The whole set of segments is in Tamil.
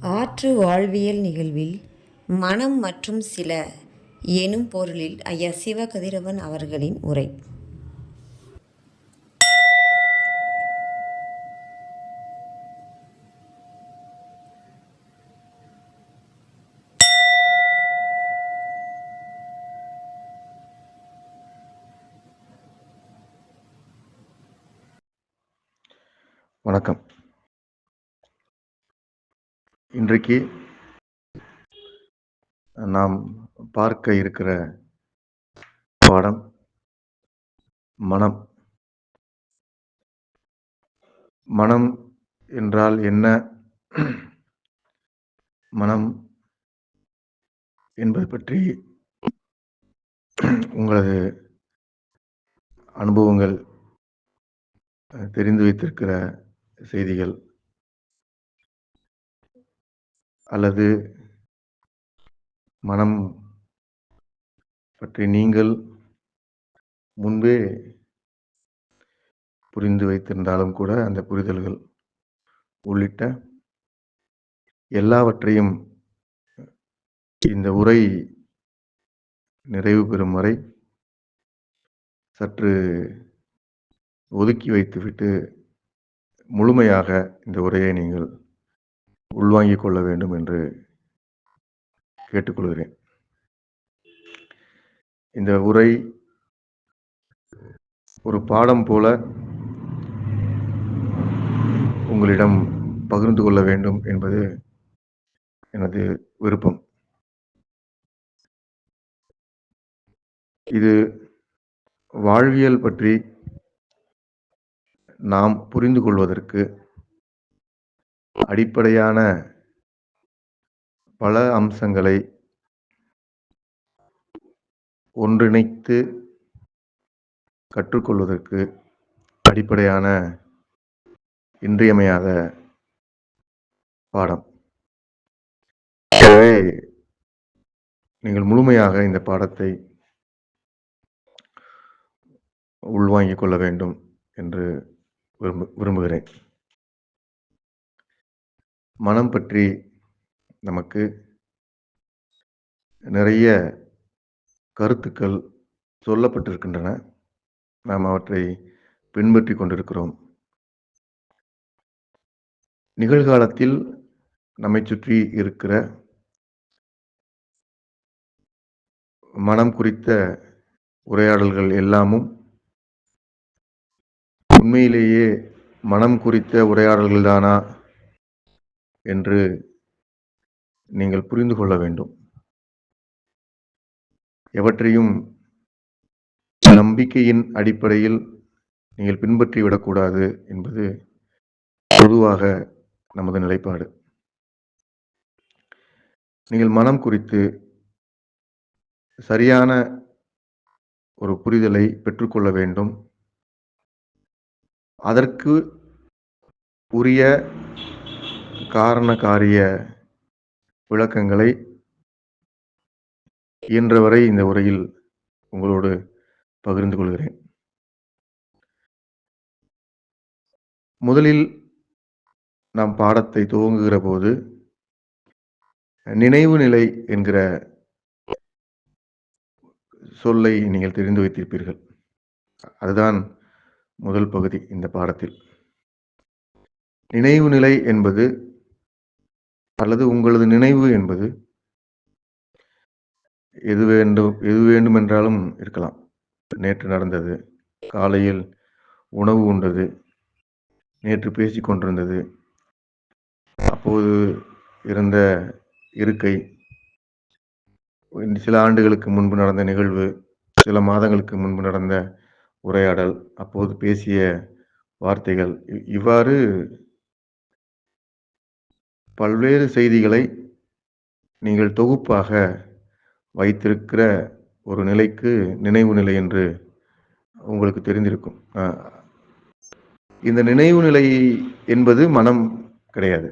ஆற்று வாழ்வியல் நிகழ்வில் மனம் மற்றும் சில எனும் பொருளில் ஐயா சிவகதிரவன் அவர்களின் உரை. வணக்கம். இன்றைக்கு நாம் பார்க்க இருக்கிற பாடம் மனம். மனம் என்றால் என்ன? மனம் என்பது பற்றி உங்களது அனுபவங்கள், தெரிந்து வைத்திருக்கிற செய்திகள் அல்லது மனம் பற்றி நீங்கள் முன்பே புரிந்து வைத்திருந்தாலும் கூட அந்த புரிதல்கள் உள்ளிட்ட எல்லாவற்றையும் இந்த உரை நிறைவு பெறும் வரை சற்று ஒதுக்கி வைத்துவிட்டு முழுமையாக இந்த உரையை நீங்கள் உள்வாங்கிக் கொள்ள வேண்டும் என்று கேட்டுக்கொள்கிறேன். இந்த உரை ஒரு பாடம் போல உங்களிடம் பகிர்ந்து கொள்ள வேண்டும் என்பது எனது விருப்பம். இது வாழ்வியல் பற்றி நாம் புரிந்து கொள்வதற்கு அடிப்படையான பல அம்சங்களை ஒன்றிணைத்து கற்றுக்கொள்வதற்கு அடிப்படையான இன்றியமையாத பாடம். எனவே நீங்கள் முழுமையாக இந்த பாடத்தை உள்வாங்கிக் கொள்ள வேண்டும் என்று விரும்புகிறேன். மனம் பற்றி நமக்கு நிறைய கருத்துக்கள் சொல்லப்பட்டிருக்கின்றன. நாம் அவற்றை பின்பற்றி கொண்டிருக்கிறோம். நிகழ்காலத்தில் நம்மை சுற்றி இருக்கிற மனம் குறித்த உரையாடல்கள் எல்லாமும் உண்மையிலேயே மனம் குறித்த உரையாடல்கள் தானா என்று நீங்கள் புரிந்து கொள்ள வேண்டும். எவற்றையும் நம்பிக்கையின் அடிப்படையில் நீங்கள் பின்பற்றிவிடக்கூடாது என்பது பொதுவாக நமது நிலைப்பாடு. நீங்கள் மனம் குறித்து சரியான ஒரு புரிதலை பெற்றுக்கொள்ள வேண்டும். அதற்கு உரிய காரண காரிய விளக்கங்களை இயன்றவரை இந்த உரையில் உங்களோடு பகிர்ந்து கொள்கிறேன். முதலில் நாம் பாடத்தை துவங்குகிற போது நினைவு நிலை என்கிற சொல்லை நீங்கள் தெரிந்து வைத்திருப்பீர்கள். அதுதான் முதல் பகுதி இந்த பாடத்தில். நினைவு நிலை என்பது அல்லது உங்களது நினைவு என்பது எது வேண்டுமென்றாலும் இருக்கலாம். நேற்று நடந்தது, காலையில் உணவு உண்டது, நேற்று பேசிக் கொண்டிருந்தது, அப்போது இருந்த இருக்கை, சில ஆண்டுகளுக்கு முன்பு நடந்த நிகழ்வு, சில மாதங்களுக்கு முன்பு நடந்த உரையாடல், அப்போது பேசிய வார்த்தைகள், இவ்வாறு பல்வேறு செய்திகளை நீங்கள் தொகுப்பாக வைத்திருக்கிற ஒரு நிலைக்கு நினைவு நிலை என்று உங்களுக்கு தெரிந்திருக்கும். இந்த நினைவு நிலை என்பது மனம் கிடையாது.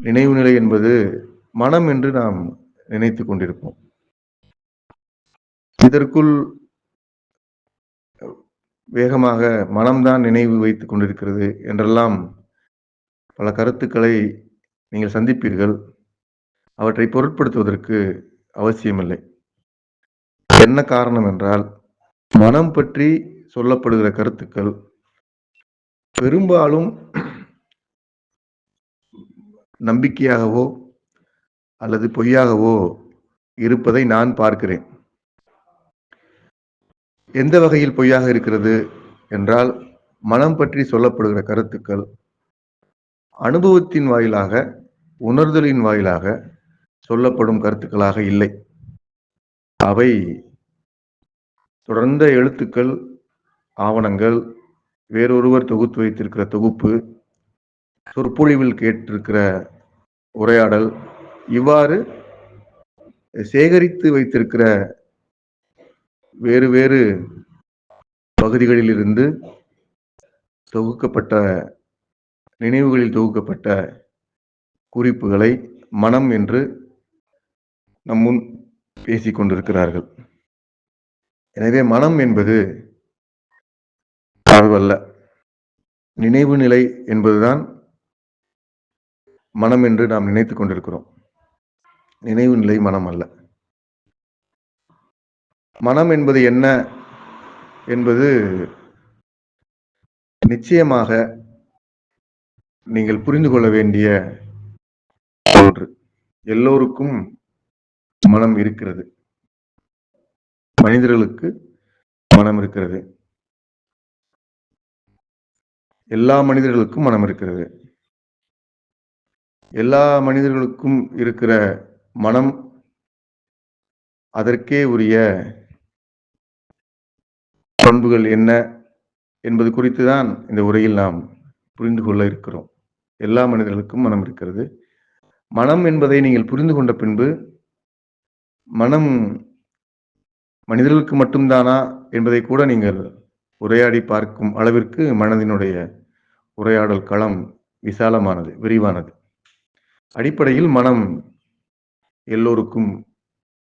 நினைவு நிலை என்பது மனம் என்று நாம் நினைத்து கொண்டிருப்போம். இதற்குள் வேகமாக மனம்தான் நினைவு வைத்துக் கொண்டிருக்கிறது என்றெல்லாம் பல கருத்துக்களை நீங்கள் சந்திப்பீர்கள். அவற்றை பொருட்படுத்துவதற்கு அவசியமில்லை. என்ன காரணம் என்றால், மனம் பற்றி சொல்லப்படுகிற கருத்துக்கள் பெரும்பாலும் நம்பிக்கையாகவோ அல்லது பொய்யாகவோ இருப்பதை நான் பார்க்கிறேன். எந்த வகையில் பொய்யாக இருக்கிறது என்றால், மனம் பற்றி சொல்லப்படுகிற கருத்துக்கள் அனுபவத்தின் வாயிலாக, உணர்தலின் வாயிலாக சொல்லப்படும் கருத்துக்களாக இல்லை. அவை தொடர்ந்த எழுத்துக்கள், ஆவணங்கள், வேறொருவர் தொகுத்து வைத்திருக்கிற தொகுப்பு, சொற்பொழிவில் கேட்டிருக்கிற உரையாடல், இவ்வாறு சேகரித்து வைத்திருக்கிற வேறு வேறு பகுதிகளிலிருந்து தொகுக்கப்பட்ட நினைவுகளில் தொகுக்கப்பட்ட குறிப்புகளை மனம் என்று நம் முன் பேசிக் கொண்டிருக்கிறார்கள். எனவே மனம் என்பது அதுவல்ல. நினைவு நிலை என்பதுதான் மனம் என்று நாம் நினைத்துக் கொண்டிருக்கிறோம். நினைவு நிலை மனம் அல்ல. மனம் என்பது என்ன என்பது நிச்சயமாக நீங்கள் புரிந்து கொள்ள வேண்டிய ஒன்று. எல்லோருக்கும் மனம் இருக்கிறது. மனிதர்களுக்கு மனம் இருக்கிறது. எல்லா மனிதர்களுக்கும் மனம் இருக்கிறது. எல்லா மனிதர்களுக்கும் இருக்கிற மனம் அதற்கே உரிய பண்புகள் என்ன என்பது குறித்து தான் இந்த உரையில் நாம் புரிந்து கொள்ள இருக்கிறோம். எல்லா மனிதர்களுக்கும் மனம் இருக்கிறது. மனம் என்பதை நீங்கள் புரிந்து கொண்ட பின்பு, மனம் மனிதர்களுக்கு மட்டும்தானா என்பதை கூட நீங்கள் உரையாடி பார்க்கும் அளவிற்கு மனதினுடைய உரையாடல் களம் விசாலமானது, விரிவானது. அடிப்படையில் மனம் எல்லோருக்கும்,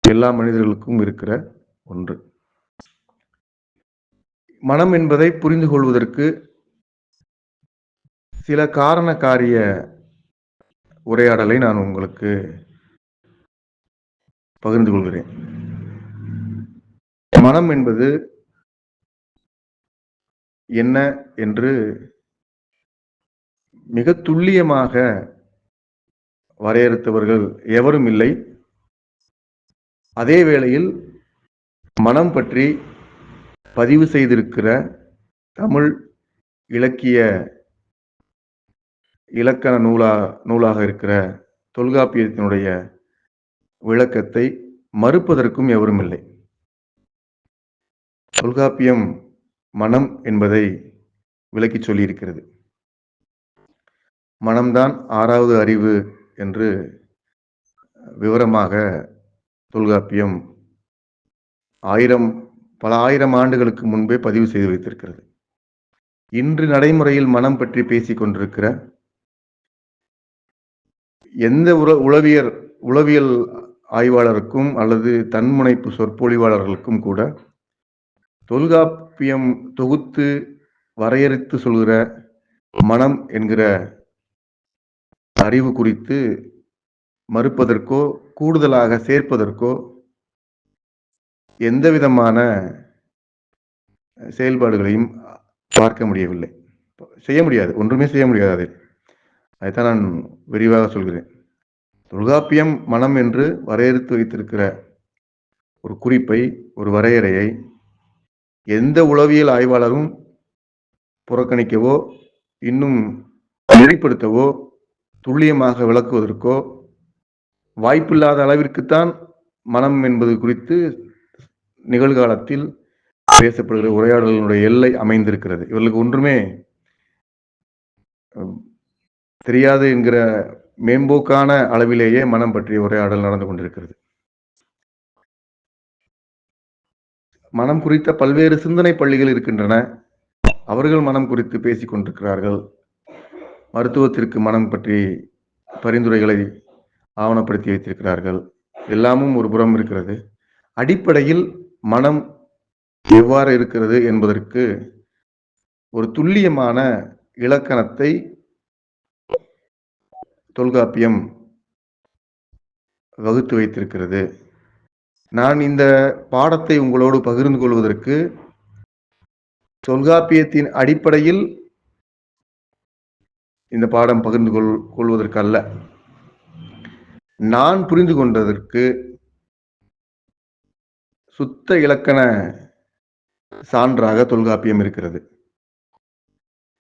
எல்லா மனிதர்களுக்கும் இருக்கிற ஒன்று. மனம் என்பதை புரிந்து கொள்வதற்கு சில காரண காரிய உரையாடலை நான் உங்களுக்கு பகிர்ந்து கொள்கிறேன். மனம் என்பது என்ன என்று மிக துல்லியமாக வரையறுத்தவர்கள் எவரும் இல்லை. அதே வேளையில் மனம் பற்றி பதிவு செய்திருக்கிற தமிழ் இலக்கிய இலக்கண நூலாக இருக்கிற தொல்காப்பியத்தினுடைய விளக்கத்தை மறுப்பதற்கும் எவரும் இல்லை. தொல்காப்பியம் மனம் என்பதை விளக்கி சொல்லியிருக்கிறது. மனம்தான் ஆறாவது அறிவு என்று விவரமாக தொல்காப்பியம் பல ஆயிரம் ஆண்டுகளுக்கு முன்பே பதிவு செய்து வைத்திருக்கிறது. இன்று நடைமுறையில் மனம் பற்றி பேசிக் கொண்டிருக்கிற எந்த உளவியல் ஆய்வாளருக்கும் அல்லது தன்முனைப்பு சொற்பொழிவாளர்களுக்கும் கூட தொல்காப்பியம் தொகுத்து வரையறுத்து சொல்கிற மனம் என்கிற அறிவு குறித்து மறுப்பதற்கோ கூடுதலாக சேர்ப்பதற்கோ எந்த விதமான செயல்பாடுகளையும் பார்க்க முடியவில்லை. செய்ய முடியாது, ஒன்றுமே செய்ய முடியாது. அதைத்தான் நான் விரிவாக சொல்கிறேன். தொல்காப்பியம் மனம் என்று வரையறுத்து வைத்திருக்கிற ஒரு குறிப்பை, ஒரு வரையறையை எந்த உளவியல் ஆய்வாளரும் புறக்கணிக்கவோ, இன்னும் வெளிப்படுத்தவோ, துல்லியமாக விளக்குவதற்கோ வாய்ப்பில்லாத அளவிற்குத்தான் மனம் என்பது குறித்து நிகழ்காலத்தில் பேசப்படுகிற உரையாடலினுடைய எல்லை அமைந்திருக்கிறது. இவர்களுக்கு ஒன்றுமே தெரியாது என்கிற மேம்போக்கான அளவிலேயே மனம் பற்றிய உரையாடல் நடந்து கொண்டிருக்கிறது. மனம் குறித்த பல்வேறு சிந்தனை பள்ளிகள் இருக்கின்றன. அவர்கள் மனம் குறித்து பேசிக் கொண்டிருக்கிறார்கள். மருத்துவத்திற்கு மனம் பற்றி பரிந்துரைகளை ஆவணப்படுத்தி வைத்திருக்கிறார்கள். எல்லாமும் ஒரு புறம் இருக்கிறது. அடிப்படையில் மனம் எவ்வாறு இருக்கிறது என்பதற்கு ஒரு துல்லியமான இலக்கணத்தை தொல்காப்பியம் வகுத்து வைத்திருக்கிறது. நான் இந்த பாடத்தை உங்களோடு பகிர்ந்து கொள்வதற்கு தொல்காப்பியத்தின் அடிப்படையில் இந்த பாடம் பகிர்ந்து கொள்வதற்கு அல்ல. நான் புரிந்து கொண்டதற்கு சுத்த இலக்கண சான்றாக தொல்காப்பியம் இருக்கிறது.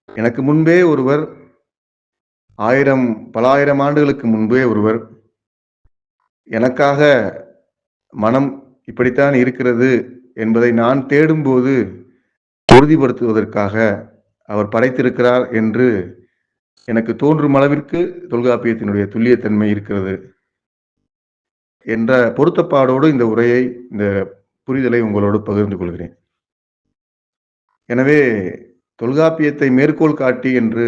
எனக்கு முன்பே ஒருவர், பல ஆயிரம் ஆண்டுகளுக்கு முன்பே ஒருவர் எனக்காக மனம் இப்படித்தான் இருக்கிறது என்பதை நான் தேடும்போது உறுதிப்படுத்துவதற்காக அவர் படைத்திருக்கிறார் என்று எனக்கு தோன்றும் அளவிற்கு தொல்காப்பியத்தினுடைய துல்லியத்தன்மை இருக்கிறது என்ற பொருத்தப்பாடோடு இந்த புரிதலை உங்களோடு பகிர்ந்து கொள்கிறேன். எனவே தொல்காப்பியத்தை மேற்கோள் காட்டி என்று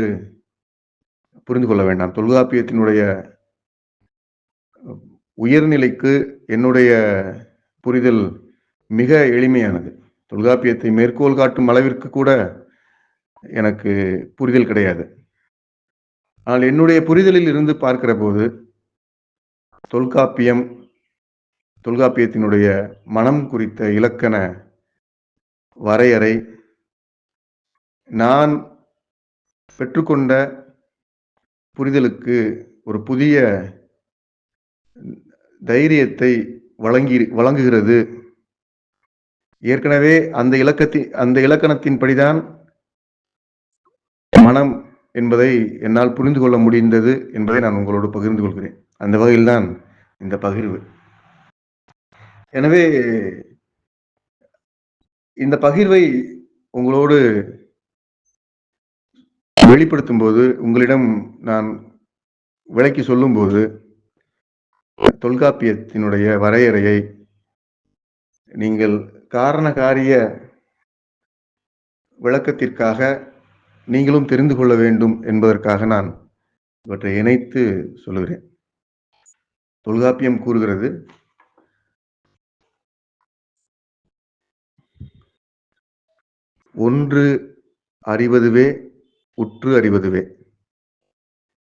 புரிந்து கொள்ள வேண்டாம். தொல்காப்பியத்தினுடைய உயர்நிலைக்கு என்னுடைய புரிதல் மிக எளிமையானது. தொல்காப்பியத்தை மேற்கோள் காட்டும் அளவிற்கு கூட எனக்கு புரிதல் கிடையாது. ஆனால் என்னுடைய புரிதலில் இருந்து பார்க்கிற போது தொல்காப்பியத்தினுடைய மனம் குறித்த இலக்கண வரையறை நான் பெற்றுக்கொண்ட புரிதலுக்கு ஒரு புதிய தைரியத்தை வழங்குகிறது. ஏற்கனவே அந்த இலக்கணத்தின்படிதான் மனம் என்பதை என்னால் புரிந்து கொள்ள முடிந்தது என்பதை நான் உங்களோடு பகிர்ந்து கொள்கிறேன். அந்த வகையில்தான் இந்த பகிர்வு. எனவே இந்த பகிர்வை உங்களோடு வெளிப்படுத்தும் போது, உங்களிடம் நான் விளக்கி சொல்லும் போது, தொல்காப்பியத்தினுடைய வரையறையை நீங்கள் காரண காரிய விளக்கத்திற்காக நீங்களும் தெரிந்து கொள்ள வேண்டும் என்பதற்காக நான் இவற்றை இணைத்து சொல்லுகிறேன். தொல்காப்பியம் கூறுகிறது, ஒன்று அறிவதுவே உற்று அறிவதுவே.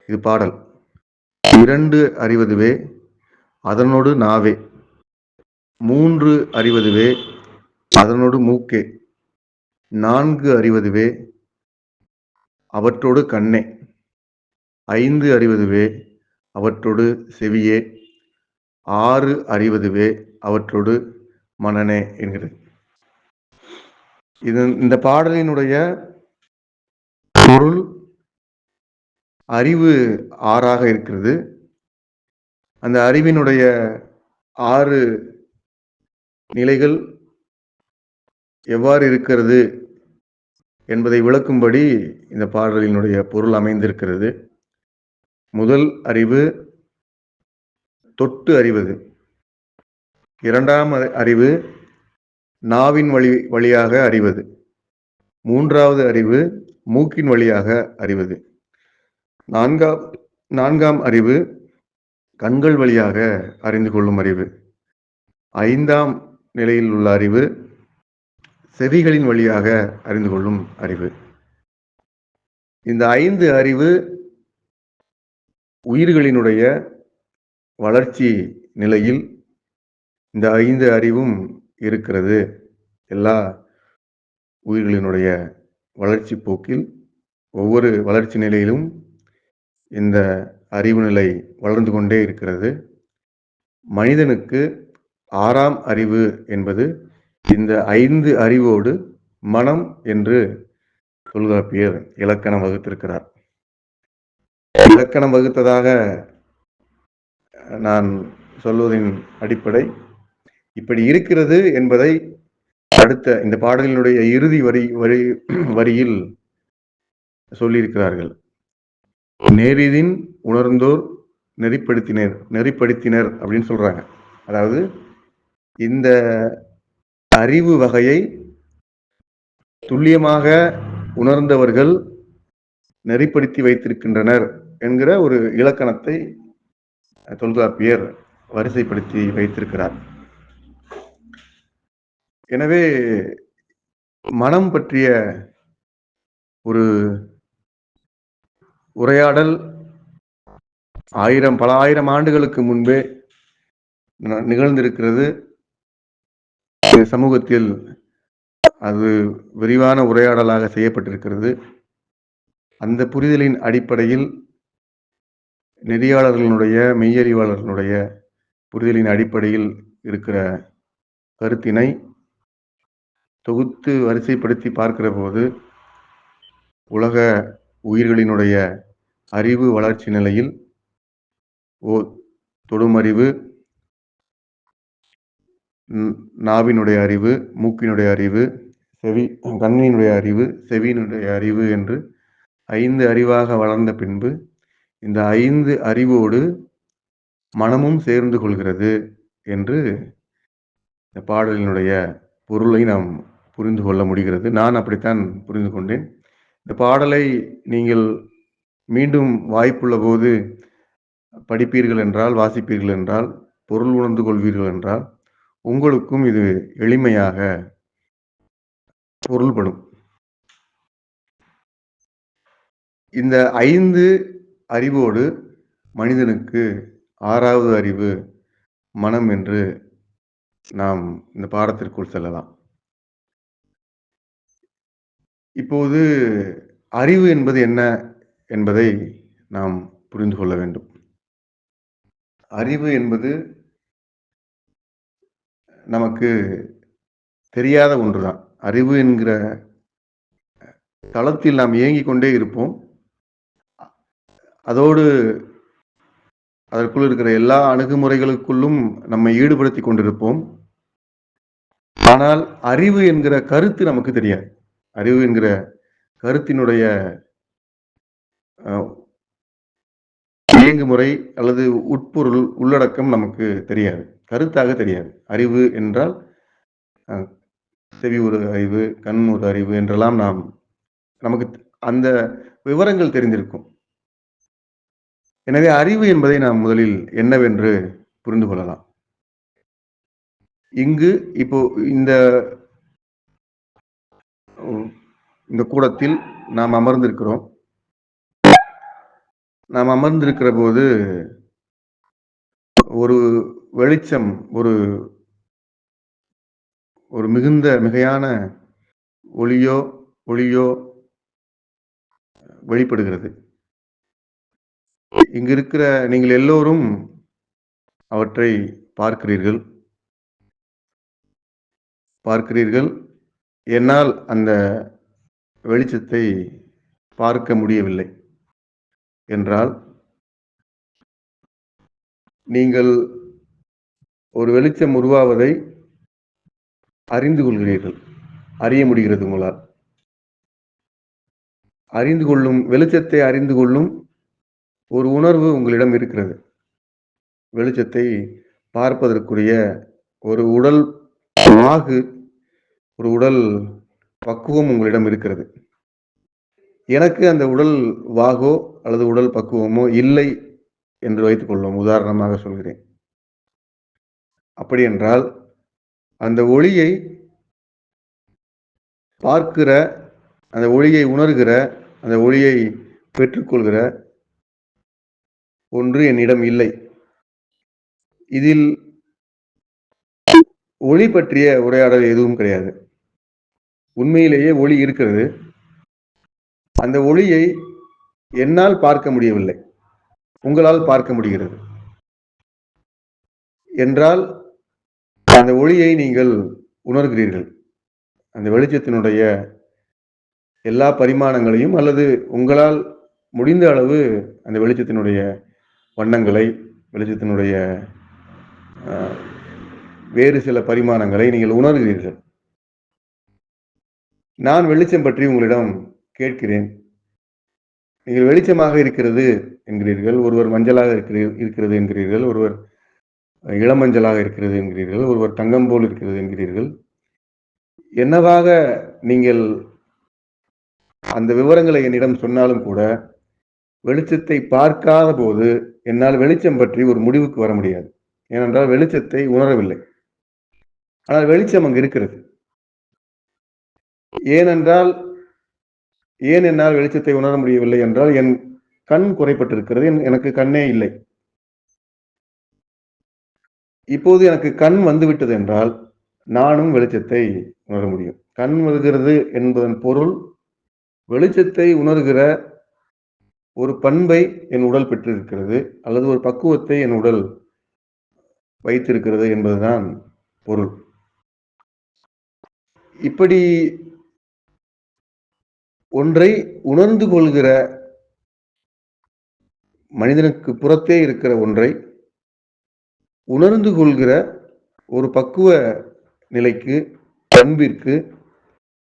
இது பாடல். இரண்டு அறிவதுவே அதனோடு நாவே. மூன்று அறிவதுவே அதனோடு மூக்கே. நான்கு அறிவதுவே அவற்றோடு கண்ணே. ஐந்து அறிவதுவே அவற்றோடு செவியே. ஆறு அறிவதுவே அவற்றோடு மனனே என்கிறது. இந்த பாடலினுடைய பொருள் அறிவு ஆறாக இருக்கிறது. அந்த அறிவினுடைய 6 நிலைகள் எவ்வாறு இருக்கிறது என்பதை விளக்கும்படி இந்த பாடலினுடைய பொருள் அமைந்திருக்கிறது. முதல் அறிவு தொட்டு அறிவது. இரண்டாம் அறிவு நாவின் வழியாக அறிவது. மூன்றாவது அறிவு மூக்கின் வழியாக அறிவது. நான்காம் அறிவு கண்கள் வழியாக அறிந்து கொள்ளும் அறிவு. ஐந்தாம் நிலையில் உள்ள அறிவு செவிகளின் வழியாக அறிந்து கொள்ளும் அறிவு. இந்த 5 அறிவு உயிர்களினுடைய வளர்ச்சி நிலையில் இந்த 5 அறிவும் இருக்கிறது. எல்லா உயிர்களினுடைய வளர்ச்சி போக்கில் ஒவ்வொரு வளர்ச்சி நிலையிலும் இந்த அறிவு நிலை வளர்ந்து கொண்டே இருக்கிறது. மனிதனுக்கு 6ஆம் அறிவு என்பது இந்த 5 அறிவோடு மனம் என்று தொல்காப்பியர் இலக்கணம் வகுத்திருக்கிறார். இலக்கணம் வகுத்ததாக நான் சொல்வதின் அடிப்படை இப்படி இருக்கிறது என்பதை அடுத்த இந்த பாடலினுடைய இறுதி வரியில் சொல்லியிருக்கிறார்கள். நேரிதின் உணர்ந்தோர் நெறிப்படுத்தினர் அப்படின்னு சொல்றாங்க. அதாவது இந்த அறிவு வகையை துல்லியமாக உணர்ந்தவர்கள் நெறிப்படுத்தி வைத்திருக்கின்றனர் என்கிற ஒரு இலக்கணத்தை தொல்காப்பியர் வரிசைப்படுத்தி வைத்திருக்கிறார். எனவே மனம் பற்றிய ஒரு உரையாடல் பல ஆயிரம் ஆண்டுகளுக்கு முன்பே நிகழ்ந்திருக்கிறது. சமூகத்தில் அது விரிவான உரையாடலாக செய்யப்பட்டிருக்கிறது. அந்த புரிதலின் அடிப்படையில் நெறியாளர்களுடைய, மெய்யறிவாளர்களுடைய புரிதலின் அடிப்படையில் இருக்கிற கருத்தினை தொகுத்து வரிசைப்படுத்தி பார்க்கிற போது உலக உயிர்களினுடைய அறிவு வளர்ச்சி நிலையில் தொடும் அறிவு, நாவினுடைய அறிவு, மூக்கினுடைய அறிவு, கண்ணினுடைய அறிவு, செவியினுடைய அறிவு என்று 5 அறிவாக வளர்ந்த பின்பு இந்த 5 அறிவோடு மனமும் சேர்ந்து கொள்கிறது என்று இந்த பாடலினுடைய பொருளை நாம் புரிந்து கொள்ள முடிகிறது. நான் அப்படித்தான் புரிந்து கொண்டேன். இந்த பாடலை நீங்கள் மீண்டும் வாய்ப்புள்ள போது படிப்பீர்கள் என்றால், வாசிப்பீர்கள் என்றால், பொருள் உணர்ந்து கொள்வீர்கள் என்றால் உங்களுக்கும் இது எளிமையாக பொருள்படும். இந்த 5 அறிவோடு மனிதனுக்கு 6வது அறிவு மனம் என்று நாம் இந்த பாடத்திற்குள் செல்லலாம். இப்போது அறிவு என்பது என்ன என்பதை நாம் புரிந்து கொள்ள வேண்டும். அறிவு என்பது நமக்கு தெரியாத ஒன்றுதான். அறிவு என்கிற தளத்தில் நாம் இயங்கிக் கொண்டே இருப்போம். அதோடு அதற்குள் இருக்கிற எல்லா அணுகுமுறைகளுக்குள்ளும் நம்மை ஈடுபடுத்திக் கொண்டிருப்போம். ஆனால் அறிவு என்கிற கருத்து நமக்கு தெரியாது. அறிவு என்கிற கருத்தினுடைய இயங்குமுறை அல்லது உட்பொருள், உள்ளடக்கம் நமக்கு தெரியாது. கருத்தாக தெரியாது. அறிவு என்றால் செவி ஒரு அறிவு, கண் ஒரு அறிவு என்றெல்லாம் நமக்கு அந்த விவரங்கள் தெரிந்திருக்கும். எனவே அறிவு என்பதை நாம் முதலில் என்னவென்று புரிந்து கொள்ளலாம். இங்கு இப்போ இந்த கூடத்தில் நாம் அமர்ந்திருக்கிறோம். நாம் அமர்ந்திருக்கிற போது ஒரு வெளிச்சம், ஒரு மிகையான ஒளியோ வெளிப்படுகிறது. இங்கு இருக்கிற நீங்கள் எல்லோரும் அவற்றை பார்க்கிறீர்கள். என்னால் அந்த வெளிச்சத்தை பார்க்க முடியவில்லை என்றால் நீங்கள் ஒரு வெளிச்சம் உருவாவதை அறிந்து கொள்கிறீர்கள். அறிய முடிகிறது உங்களால். வெளிச்சத்தை அறிந்து கொள்ளும் ஒரு உணர்வு உங்களிடம் இருக்கிறது. வெளிச்சத்தை பார்ப்பதற்குரிய ஒரு உடல் வாகு, ஒரு உடல் பக்குவம் உங்களிடம் இருக்கிறது. எனக்கு அந்த உடல் வாகோ அல்லது உடல் பக்குவமோ இல்லை என்று வைத்துக் கொள்வோம். உதாரணமாக சொல்கிறேன். அப்படி என்றால் அந்த ஒளியை பார்க்கிற, அந்த ஒளியை உணர்கிற, அந்த ஒளியை பெற்றுக்கொள்கிற ஒன்று என்னிடம் இல்லை. இதில் ஒளி பற்றிய உரையாடல் எதுவும் கிடையாது. உண்மையிலேயே ஒளி இருக்கிறது. அந்த ஒளியை என்னால் பார்க்க முடியவில்லை, உங்களால் பார்க்க முடிகிறது என்றால் அந்த ஒளியை நீங்கள் உணர்கிறீர்கள். அந்த வெளிச்சத்தினுடைய எல்லா பரிமாணங்களையும் அல்லது உங்களால் முடிந்த அளவு அந்த வெளிச்சத்தினுடைய வண்ணங்களை, வெளிச்சத்தினுடைய வேறு சில பரிமாணங்களை நீங்கள் உணர்கிறீர்கள். நான் வெளிச்சம் பற்றி உங்களிடம் கேட்கிறேன். நீங்கள் வெளிச்சமாக இருக்கிறது என்கிறீர்கள். ஒருவர் மஞ்சளாக இருக்கிறது என்கிறீர்கள். ஒருவர் இளமஞ்சளாக இருக்கிறது என்கிறீர்கள். ஒருவர் தங்கம் போல் இருக்கிறது என்கிறீர்கள். என்னவாக நீங்கள் அந்த விவரங்களை என்னிடம் சொன்னாலும் கூட வெளிச்சத்தை பார்க்காத போது என்னால் வெளிச்சம் பற்றி ஒரு முடிவுக்கு வர முடியாது. ஏனென்றால் வெளிச்சத்தை உணரவில்லை. ஆனால் வெளிச்சம் அங்கு இருக்கிறது. ஏன் என்னால் வெளிச்சத்தை உணர முடியவில்லை என்றால் என் கண் குறைபட்டிருக்கிறது. எனக்கு கண்ணே இல்லை. இப்போது எனக்கு கண் வந்துவிட்டது என்றால், நானும் வெளிச்சத்தை உணர முடியும். கண் வருகிறது என்பதன் பொருள், வெளிச்சத்தை உணர்கிற ஒரு பண்பை என் உடல் பெற்றிருக்கிறது, அல்லது ஒரு பக்குவத்தை என் உடல் வைத்திருக்கிறது என்பதுதான் பொருள். இப்படி ஒன்றை உணர்ந்து கொள்கிற மனிதனுக்கு புறத்தே இருக்கிற ஒன்றை உணர்ந்து கொள்கிற ஒரு பக்குவ நிலைக்கு, பண்பிற்கு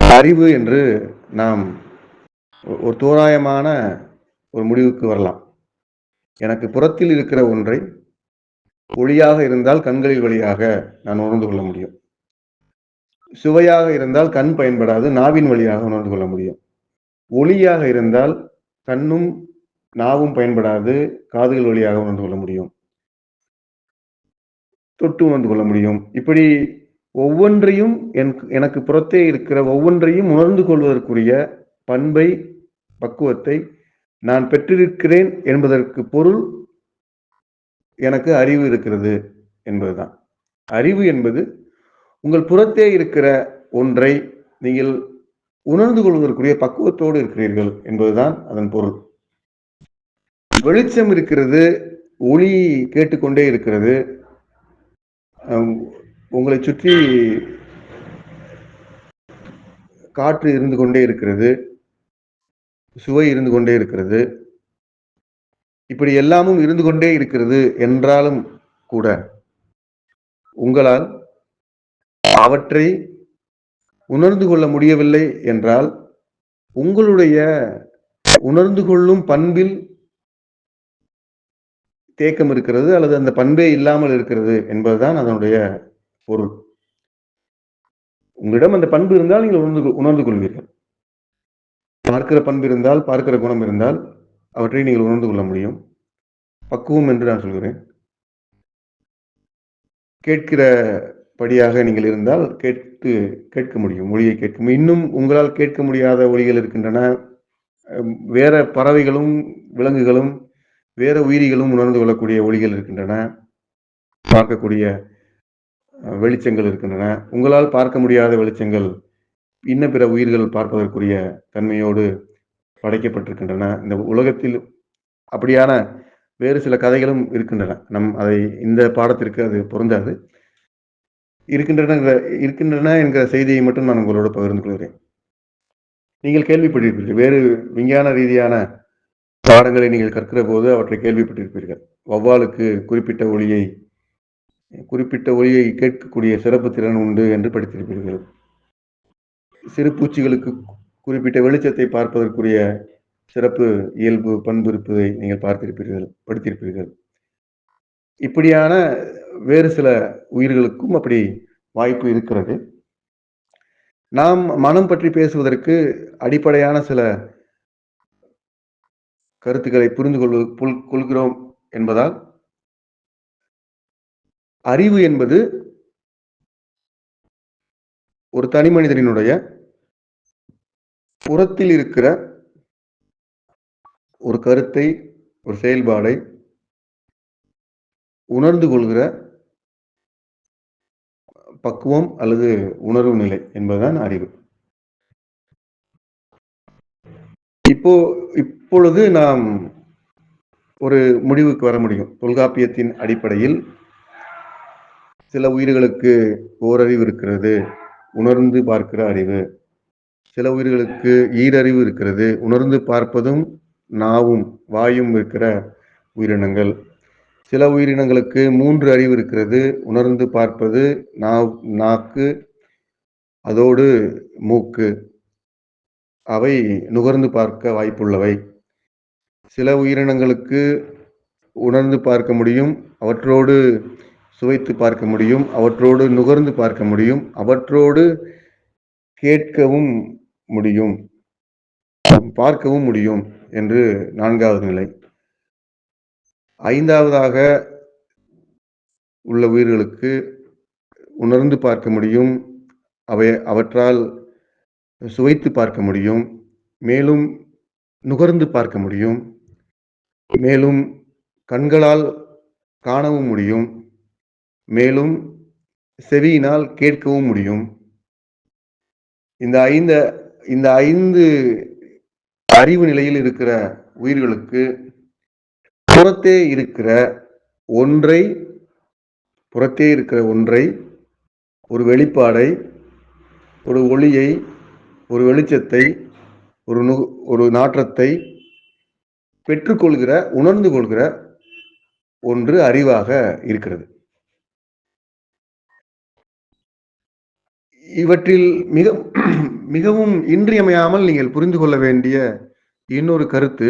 அறிவு என்று நாம் ஒரு தோராயமான ஒரு முடிவுக்கு வரலாம். எனக்கு புறத்தில் இருக்கிற ஒன்றை ஒளியாக இருந்தால் கண்களின் வழியாக நான் உணர்ந்து கொள்ள முடியும். சுவையாக இருந்தால் கண் பயன்படாது, நாவின் வழியாக உணர்ந்து கொள்ள முடியும். ஒளியாக இருந்தால் கண்ணும் நாவும் பயன்படாது, காதுகள் வழியாக உணர்ந்து கொள்ள முடியும். தொட்டு உணர்ந்து கொள்ள முடியும். இப்படி ஒவ்வொன்றையும் எனக்கு புறத்தே இருக்கிற ஒவ்வொன்றையும் உணர்ந்து கொள்வதற்குரிய பண்பை, பக்குவத்தை நான் பெற்றிருக்கிறேன் என்பதற்கு பொருள், எனக்கு அறிவு இருக்கிறது என்பதுதான். அறிவு என்பது உங்கள் புறத்தே இருக்கிற ஒன்றை நீங்கள் உணர்ந்து கொள்வதற்குரிய பக்குவத்தோடு இருக்கிறீர்கள் என்பதுதான் அதன் பொருள். வெளிச்சம் இருக்கிறது, ஒளி கேட்டுக்கொண்டே இருக்கிறது, உங்களை சுற்றி காற்று இருந்து கொண்டே இருக்கிறது, சுவை இருந்து கொண்டே இருக்கிறது. இப்படி எல்லாமும் இருந்து கொண்டே இருக்கிறது என்றாலும் கூட, உங்களால் அவற்றை உணர்ந்து கொள்ள முடியவில்லை என்றால், உங்களுடைய உணர்ந்து கொள்ளும் பண்பில் தேக்கம் இருக்கிறது, அல்லது அந்த பண்பே இல்லாமல் இருக்கிறது என்பதுதான் அதனுடைய பொருள். உங்களிடம் அந்த பண்பு இருந்தால் நீங்கள் உணர்ந்து கொள்வீர்கள். பார்க்கிற பண்பு இருந்தால், பார்க்கிற குணம் இருந்தால், அவற்றை நீங்கள் உணர்ந்து கொள்ள முடியும். பக்குவம் என்று நான் சொல்கிறேன். கேட்கிறபடியாக நீங்கள் இருந்தால் கேட்க முடியும், ஒலியை கேட்க முடியும். இன்னும் உங்களால் கேட்க முடியாத ஒலிகள் இருக்கின்றன. வேற பறவைகளும், விலங்குகளும், வேற உயிரிகளும் உணர்ந்து கொள்ளக்கூடிய ஒலிகள் இருக்கின்றன. பார்க்கக்கூடிய வெளிச்சங்கள் இருக்கின்றன. உங்களால் பார்க்க முடியாத வெளிச்சங்கள் இன்ன பிற உயிர்கள் பார்ப்பதற்குரிய தன்மையோடு படைக்கப்பட்டிருக்கின்றன. இந்த உலகத்தில் அப்படியான வேறு சில கதைகளும் இருக்கின்றன. அதை இந்த பாடத்திற்கு அது பொருந்தாது. இருக்கின்றன என்கிற செய்தியை மட்டும் நான் உங்களோடு பகிர்ந்து கொள்கிறேன். நீங்கள் கேள்விப்பட்டிருப்பீர்கள். வேறு விஞ்ஞான ரீதியான பாடங்களை நீங்கள் கற்கிற போது அவற்றை கேள்விப்பட்டிருப்பீர்கள். வௌவாலுக்கு குறிப்பிட்ட ஒலியை கேட்கக்கூடிய சிறப்பு திறன் உண்டு என்று படித்திருப்பீர்கள். சிறு பூச்சிகளுக்கு குறிப்பிட்ட வெளிச்சத்தை பார்ப்பதற்குரிய சிறப்பு இயல்பு, பண்பு இருப்பதை நீங்கள் படித்திருப்பீர்கள். இப்படியான வேறு சில உயிர்களுக்கும் அப்படி வாய்ப்பு இருக்கிறது. நாம் மனம் பற்றி பேசுவதற்கு அடிப்படையான சில கருத்துக்களை புரிந்து கொள்கிறோம் என்பதால், அறிவு என்பது ஒரு தனி மனிதனுடைய புறத்தில் இருக்கிற ஒரு கருத்தை, ஒரு செயல்பாடை உணர்ந்து கொள்கிற பக்குவம் அல்லது உணர்வு நிலை என்பதுதான் அறிவு. இப்பொழுது நாம் ஒரு முடிவுக்கு வர முடியும். தொல்காப்பியத்தின் அடிப்படையில் சில உயிர்களுக்கு ஓரறிவு இருக்கிறது, உணர்ந்து பார்க்கிற அறிவு. சில உயிர்களுக்கு ஈரறிவு இருக்கிறது, உணர்ந்து பார்ப்பதும் நாவும் வாயும் இருக்கிற உயிரினங்கள். சில உயிரினங்களுக்கு 3 அறிவு இருக்கிறது, உணர்ந்து பார்ப்பது நாக்கு, அதோடு மூக்கு. அவை நுகர்ந்து பார்க்க வாய்ப்புள்ளவை. சில உயிரினங்களுக்கு உணர்ந்து பார்க்க முடியும், அவற்றோடு சுவைத்து பார்க்க முடியும், அவற்றோடு நுகர்ந்து பார்க்க முடியும், அவற்றோடு கேட்கவும் முடியும், பார்க்கவும் முடியும் என்று 4வது நிலை. 5வதாக உள்ள உயிர்களுக்கு உணர்ந்து பார்க்க முடியும், அவற்றால் சுவைத்து பார்க்க முடியும், மேலும் நுகர்ந்து பார்க்க முடியும், மேலும் கண்களால் காணவும் முடியும், மேலும் செவியினால் கேட்கவும் முடியும். இந்த இந்த 5 அறிவு நிலையில் இருக்கிற உயிர்களுக்கு புறத்தே இருக்கிற ஒன்றை ஒரு வெளிப்பாடை, ஒரு ஒளியை, ஒரு வெளிச்சத்தை, ஒரு நாற்றத்தை பெற்றுக்கொள்கிற, உணர்ந்து கொள்கிற ஒன்று அறிவாக இருக்கிறது. இவற்றில் மிகவும் இன்றியமையாமல் நீங்கள் புரிந்து கொள்ள வேண்டிய இன்னொரு கருத்து,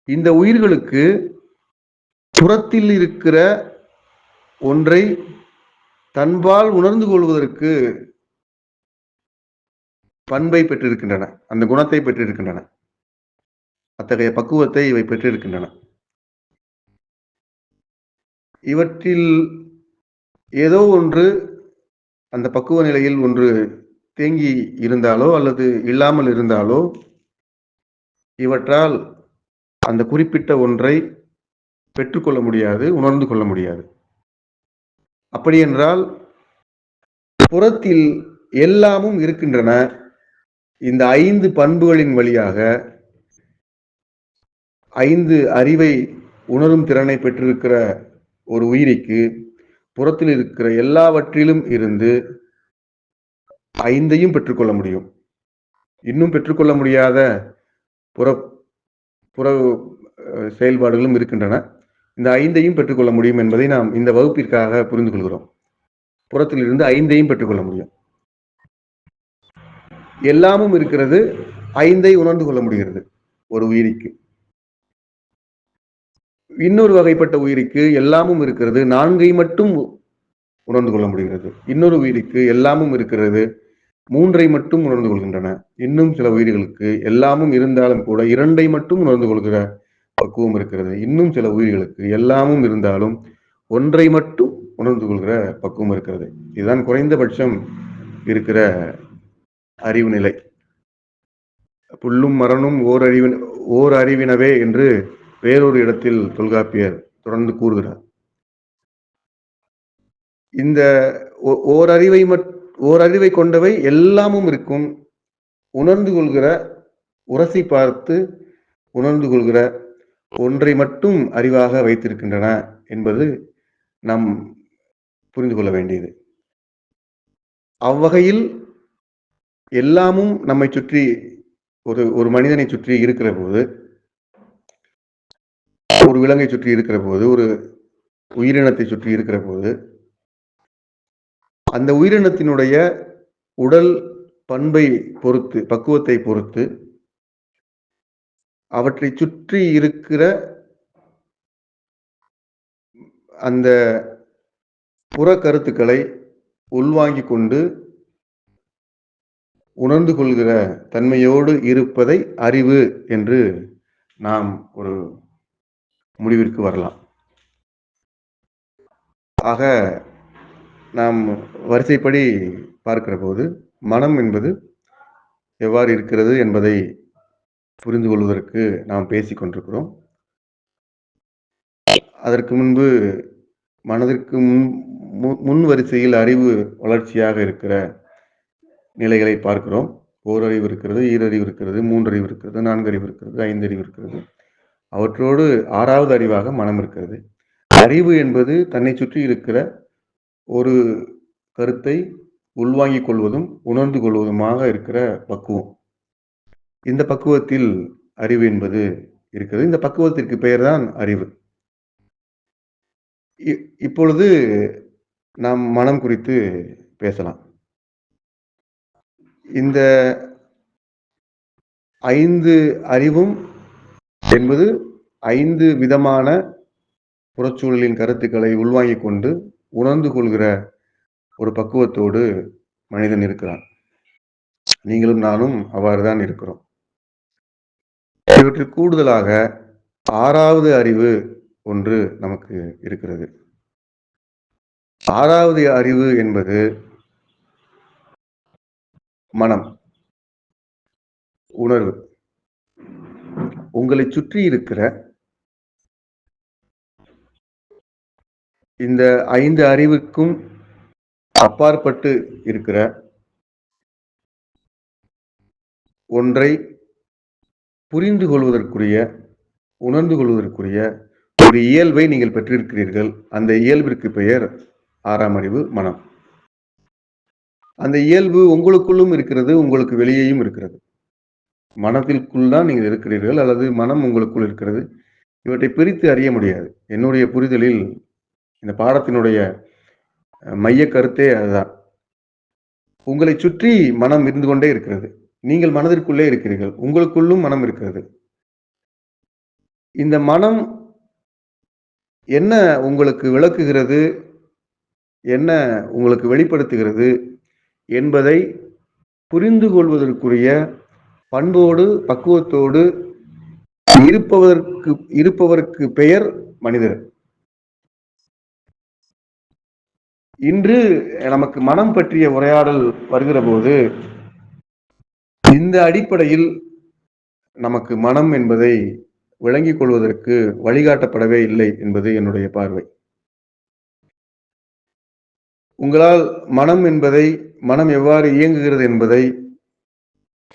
இந்த உயிர்களுக்கு புறத்தில் இருக்கிற ஒன்றை தன்பால் உணர்ந்து கொள்வதற்கு பண்பை பெற்றிருக்கின்றன, அந்த குணத்தை பெற்றிருக்கின்றன, அத்தகைய பக்குவத்தை இவை பெற்றிருக்கின்றன. இவற்றில் ஏதோ ஒன்று அந்த பக்குவ நிலையில் ஒன்று தேங்கி இருந்தாலோ அல்லது இல்லாமல் இருந்தாலோ இவற்றால் அந்த குறிப்பிட்ட ஒன்றை பெற்றுக்கொள்ள முடியாது, உணர்ந்து கொள்ள முடியாது. அப்படி என்றால் புறத்தில் எல்லாமும் இருக்கின்றன. இந்த 5 பண்புகளின் வழியாக 5 அறிவை உணரும் திறனை பெற்றிருக்கிற ஒரு உயிரிக்கு புறத்தில் இருக்கிற எல்லாவற்றிலும் இருந்து 5ஐயும் பெற்றுக்கொள்ள முடியும். இன்னும் பெற்றுக்கொள்ள முடியாத புற செயல்பாடுகளும் இருக்கின்றன. இந்த 5ஐயும் பெற்றுக்கொள்ள முடியும் என்பதை நாம் இந்த வகுப்பிற்காக புரிந்து கொள்கிறோம். புறத்தில் இருந்து 5ஐயும் பெற்றுக்கொள்ள முடியும். எல்லாமும் இருக்கிறது, 5ஐ உணர்ந்து கொள்ள முடிகிறது ஒரு உயிரிக்கு. இன்னொரு வகைப்பட்ட உயிருக்கு எல்லாமும் இருக்கிறது, 4ஐ மட்டும் உணர்ந்து கொள்ள முடிகிறது. இன்னொரு உயிருக்கு எல்லாமும் இருக்கிறது, 3ஐ மட்டும் உணர்ந்து கொள்கின்றன. இன்னும் சில உயிர்களுக்கு எல்லாமும் இருந்தாலும் கூட 2ஐ மட்டும் உணர்ந்து கொள்கிற பக்குவம் இருக்கிறது. இன்னும் சில உயிர்களுக்கு எல்லாமும் இருந்தாலும் 1ஐ மட்டும் உணர்ந்து கொள்கிற பக்குவம் இருக்கிறது. இதுதான் குறைந்தபட்சம் இருக்கிற அறிவு நிலை. புல்லும் மரணும் ஓர் அறிவினவே என்று வேறொரு இடத்தில் தொல்காப்பியர் தொடர்ந்து கூறுகிறார். இந்த ஓரறிவை கொண்டவை எல்லாமும் இருக்கும். உணர்ந்து கொள்கிற, உரசி பார்த்து உணர்ந்து கொள்கிற ஒன்றை மட்டும் அறிவாக வைத்திருக்கின்றன என்பது நாம் புரிந்து கொள்ள வேண்டியது. அவ்வகையில் எல்லாமும் நம்மை சுற்றி ஒரு மனிதனை சுற்றி இருக்கிற போது, ஒரு விலங்கை சுற்றி இருக்கிற போது, ஒரு உயிரினத்தை சுற்றி இருக்கிற போது, அந்த உயிரினத்தினுடைய உடல் பண்பை பொறுத்து, பக்குவத்தை பொறுத்து, அவற்றை சுற்றி இருக்கிற அந்த புற கருத்துக்களை உள்வாங்கிக் கொண்டு உணர்ந்து கொள்கிற தன்மையோடு இருப்பதை அறிவு என்று நாம் ஒரு முடிவிற்கு வரலாம். ஆக நாம் வரிசைப்படி பார்க்கிற போது மனம் என்பது எவ்வாறு இருக்கிறது என்பதை புரிந்து கொள்வதற்கு நாம் பேசிக் கொண்டிருக்கிறோம். அதற்கு முன்பு மனதிற்கு முன் வரிசையில் அறிவு வளர்ச்சியாக இருக்கிற நிலைகளை பார்க்கிறோம். ஓரறிவு இருக்கிறது, ஈரறிவு இருக்கிறது, 3 அறிவு இருக்கிறது, 4 அறிவு இருக்கிறது, 5 அறிவு இருக்கிறது. அவற்றோடு 6வது அறிவாக மனம் இருக்கிறது. அறிவு என்பது தன்னை சுற்றி இருக்கிற ஒரு கருத்தை உள்வாங்கிக் கொள்வதும் உணர்ந்து கொள்வதுமாக இருக்கிற பக்குவம். இந்த பக்குவத்தில் அறிவு என்பது இருக்கிறது. இந்த பக்குவத்திற்கு பெயர்தான் அறிவு. இப்பொழுது நாம் மனம் குறித்து பேசலாம். இந்த 5 அறிவும் என்பது 5 விதமான புறச்சூழலின் கருத்துக்களை உள்வாங்கிக் கொண்டு உணர்ந்து கொள்கிற ஒரு பக்குவத்தோடு மனிதன் இருக்கிறான். நீங்களும் நானும் அவ்வாறுதான் இருக்கிறோம். இவற்றில் கூடுதலாக 6வது அறிவு ஒன்று நமக்கு இருக்கிறது. 6வது அறிவு என்பது மனம், உணர்வு. உங்களை சுற்றி இருக்கிற இந்த 5 அறிவுக்கும் அப்பாற்பட்டு இருக்கிற ஒன்றை புரிந்து கொள்வதற்குரிய, உணர்ந்து கொள்வதற்குரிய ஒரு இயல்பை நீங்கள் பெற்றிருக்கிறீர்கள். அந்த இயல்பிற்கு பெயர் 6ஆம் அறிவு மனம். அந்த இயல்பு உங்களுக்குள்ளும் இருக்கிறது, உங்களுக்கு வெளியேயும் இருக்கிறது. மனதிற்குள் தான் நீங்கள் இருக்கிறீர்கள், அல்லது மனம் உங்களுக்குள் இருக்கிறது. இவற்றை பிரித்து அறிய முடியாது. என்னுடைய புரிதலில் இந்த பாடத்தினுடைய மைய கருத்தே அதுதான். உங்களை சுற்றி மனம் இருந்து கொண்டே இருக்கிறது. நீங்கள் மனதிற்குள்ளே இருக்கிறீர்கள். உங்களுக்குள்ளும் மனம் இருக்கிறது. இந்த மனம் என்ன உங்களுக்கு விளக்குகிறது, என்ன உங்களுக்கு வெளிப்படுத்துகிறது என்பதை புரிந்து கொள்வதற்குரிய பண்போடு, பக்குவத்தோடு இருப்பவருக்கு பெயர் மனிதர். இன்று நமக்கு மனம் பற்றிய உரையாடல் வருகிற போது இந்த அடிப்படையில் நமக்கு மனம் என்பதை விளங்கிக் கொள்வதற்கு வழிகாட்டப்படவே இல்லை என்பது என்னுடைய பார்வை. உங்களால் மனம் எவ்வாறு இயங்குகிறது என்பதை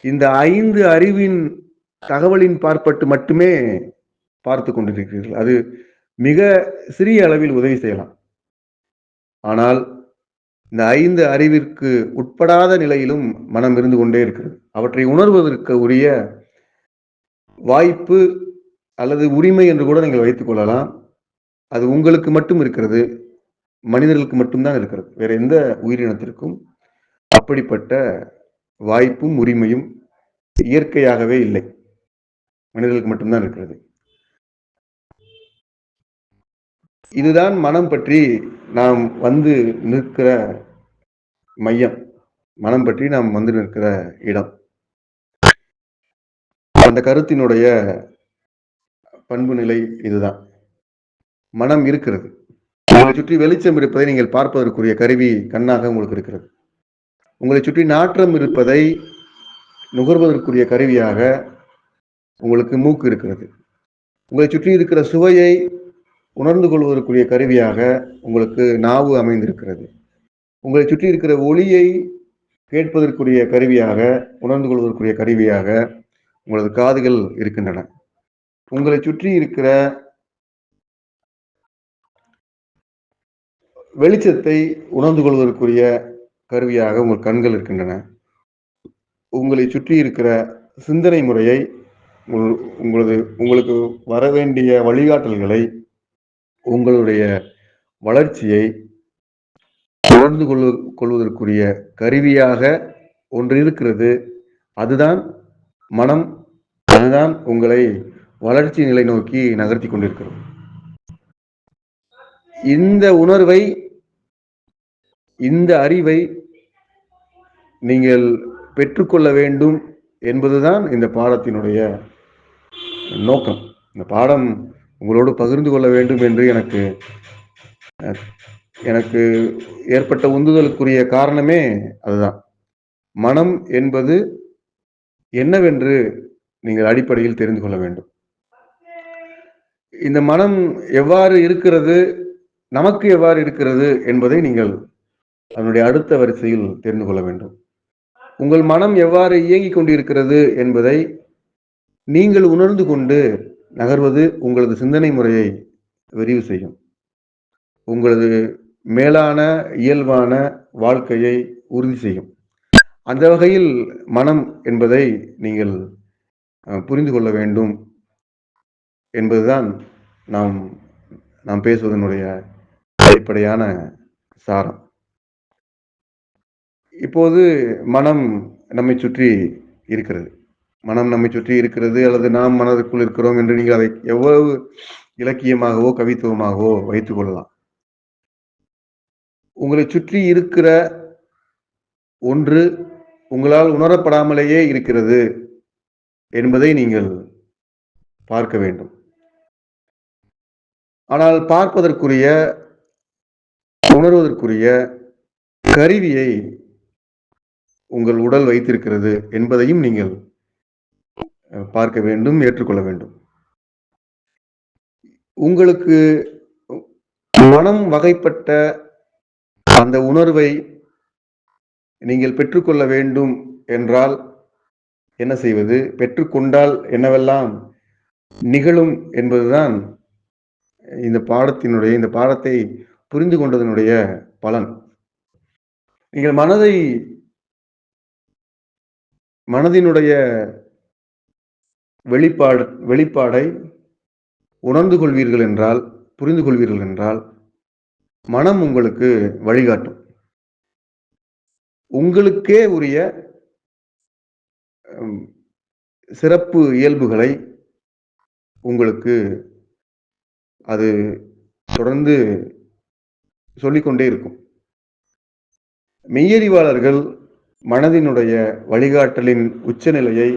இந்த 5 அறிவின் தகவலின் பார்ப்பட்டு மட்டுமே பார்த்து கொண்டிருக்கிறீர்கள். அது மிக சிறிய அளவில் உதவி செய்யலாம். ஆனால் இந்த 5 அறிவிற்கு உட்படாத நிலையிலும் மனம் இருந்து கொண்டே இருக்கிறது. அவற்றை உணர்வதற்கு உரிய வாய்ப்பு அல்லது உரிமை என்று கூட நீங்கள் வைத்துக் கொள்ளலாம். அது உங்களுக்கு மட்டும் இருக்கிறது. மனிதர்களுக்கு மட்டும்தான் இருக்கிறது. வேற எந்த உயிரினத்திற்கும் அப்படிப்பட்ட வாய்ப்பும் உரிமையும் இயற்கையாகவே இல்லை. மனிதர்களுக்கு மட்டும்தான் இருக்கிறது. இதுதான் மனம் பற்றி நாம் வந்து நிற்கிற மையம். மனம் பற்றி நாம் வந்து நிற்கிற இடம். அந்த கருத்தினுடைய பண்பு நிலை இதுதான். மனம் இருக்கிறது. உங்களை சுற்றி வெளிச்சம் இருப்பதை நீங்கள் பார்ப்பதற்குரிய கருவி கண்ணாக உங்களுக்கு இருக்கிறது. உங்களை சுற்றி நாற்றம் இருப்பதை நுகர்வதற்குரிய கருவியாக உங்களுக்கு மூக்கு இருக்கிறது. உங்களை சுற்றி இருக்கிற சுவையை உணர்ந்து கொள்வதற்குரிய கருவியாக உங்களுக்கு நாவு அமைந்திருக்கிறது. உங்களை சுற்றி இருக்கிற ஒளியை கேட்பதற்குரிய கருவியாக, உணர்ந்து கொள்வதற்குரிய கருவியாக உங்களது காதுகள் இருக்கின்றன. உங்களை சுற்றி இருக்கிற வெளிச்சத்தை உணர்ந்து கொள்வதற்குரிய கருவியாக உங்கள் கண்கள் இருக்கின்றன. உங்களை சுற்றி இருக்கிற சிந்தனை முறையை, உங்களுக்கு வர வேண்டிய வழிகாட்டல்களை, உங்களுடைய வளர்ச்சியை உணர்ந்து கொள்வதற்குரிய கருவியாக ஒன்று இருக்கிறது. அதுதான் மனம். அதுதான் உங்களை வளர்ச்சி நிலை நோக்கி நகர்த்தி கொண்டிருக்கிறது. இந்த உணர்வை, இந்த அறிவை நீங்கள் பெற்றுக்கொள்ள வேண்டும் என்பதுதான் இந்த பாடத்தினுடைய நோக்கம். இந்த பாடம் உங்களோடு பகிர்ந்து கொள்ள வேண்டும் என்று எனக்கு ஏற்பட்ட உந்துதலுக்குரிய காரணமே அதுதான். மனம் என்பது என்னவென்று நீங்கள் அடிப்படையில் தெரிந்து கொள்ள வேண்டும். இந்த மனம் எவ்வாறு இருக்கிறது, நமக்கு எவ்வாறு இருக்கிறது என்பதை நீங்கள் அதனுடைய அடுத்த வரிசையில் தெரிந்து கொள்ள வேண்டும். உங்கள் மனம் எவ்வாறு இயங்கிக் கொண்டிருக்கிறது என்பதை நீங்கள் உணர்ந்து கொண்டு நகர்வது உங்களது சிந்தனை முறையை விரிவு செய்யும். உங்களது மேலான இயல்பான வாழ்க்கையை உறுதி செய்யும். அந்த வகையில் மனம் என்பதை நீங்கள் புரிந்து கொள்ள வேண்டும் என்பதுதான் நாம் பேசுவதனுடைய அடிப்படையான சாரம். இப்போது மனம் நம்மை சுற்றி இருக்கிறது. மனம் நம்மை சுற்றி இருக்கிறது அல்லது நாம் மனதுக்குள் இருக்கிறோம் என்று நீங்கள் அதை எவ்வளவு இலக்கியமாகவோ கவித்துவமாகவோ வைத்துக் கொள்ளலாம். உங்களை சுற்றி இருக்கிற ஒன்று உங்களால் உணரப்படாமலேயே இருக்கிறது என்பதை நீங்கள் பார்க்க வேண்டும். ஆனால் பார்ப்பதற்குரிய, உணர்வதற்குரிய கருவியை உங்கள் உடல் வைத்திருக்கிறது என்பதையும் நீங்கள் பார்க்க வேண்டும், ஏற்றுக்கொள்ள வேண்டும். உங்களுக்கு மனம் வகைப்பட்ட அந்த உணர்வை நீங்கள் பெற்றுக்கொள்ள வேண்டும் என்றால் என்ன செய்வது? பெற்றுக்கொண்டால் என்னவெல்லாம் நிகழும் என்பதுதான் இந்த பாடத்தை புரிந்து கொண்டதனுடைய பலன். நீங்கள் மனதினுடைய வெளிப்பாடை உணர்ந்து கொள்வீர்கள் என்றால், புரிந்து கொள்வீர்கள் என்றால், மனம் உங்களுக்கு வழிகாட்டும். உங்களுக்கே உரிய சிறப்பு இயல்புகளை உங்களுக்கு அது தொடர்ந்து சொல்லிக்கொண்டே இருக்கும். மெய்யறிவாளர்கள் மனதினுடைய வழிகாட்டலின் உச்சநிலையை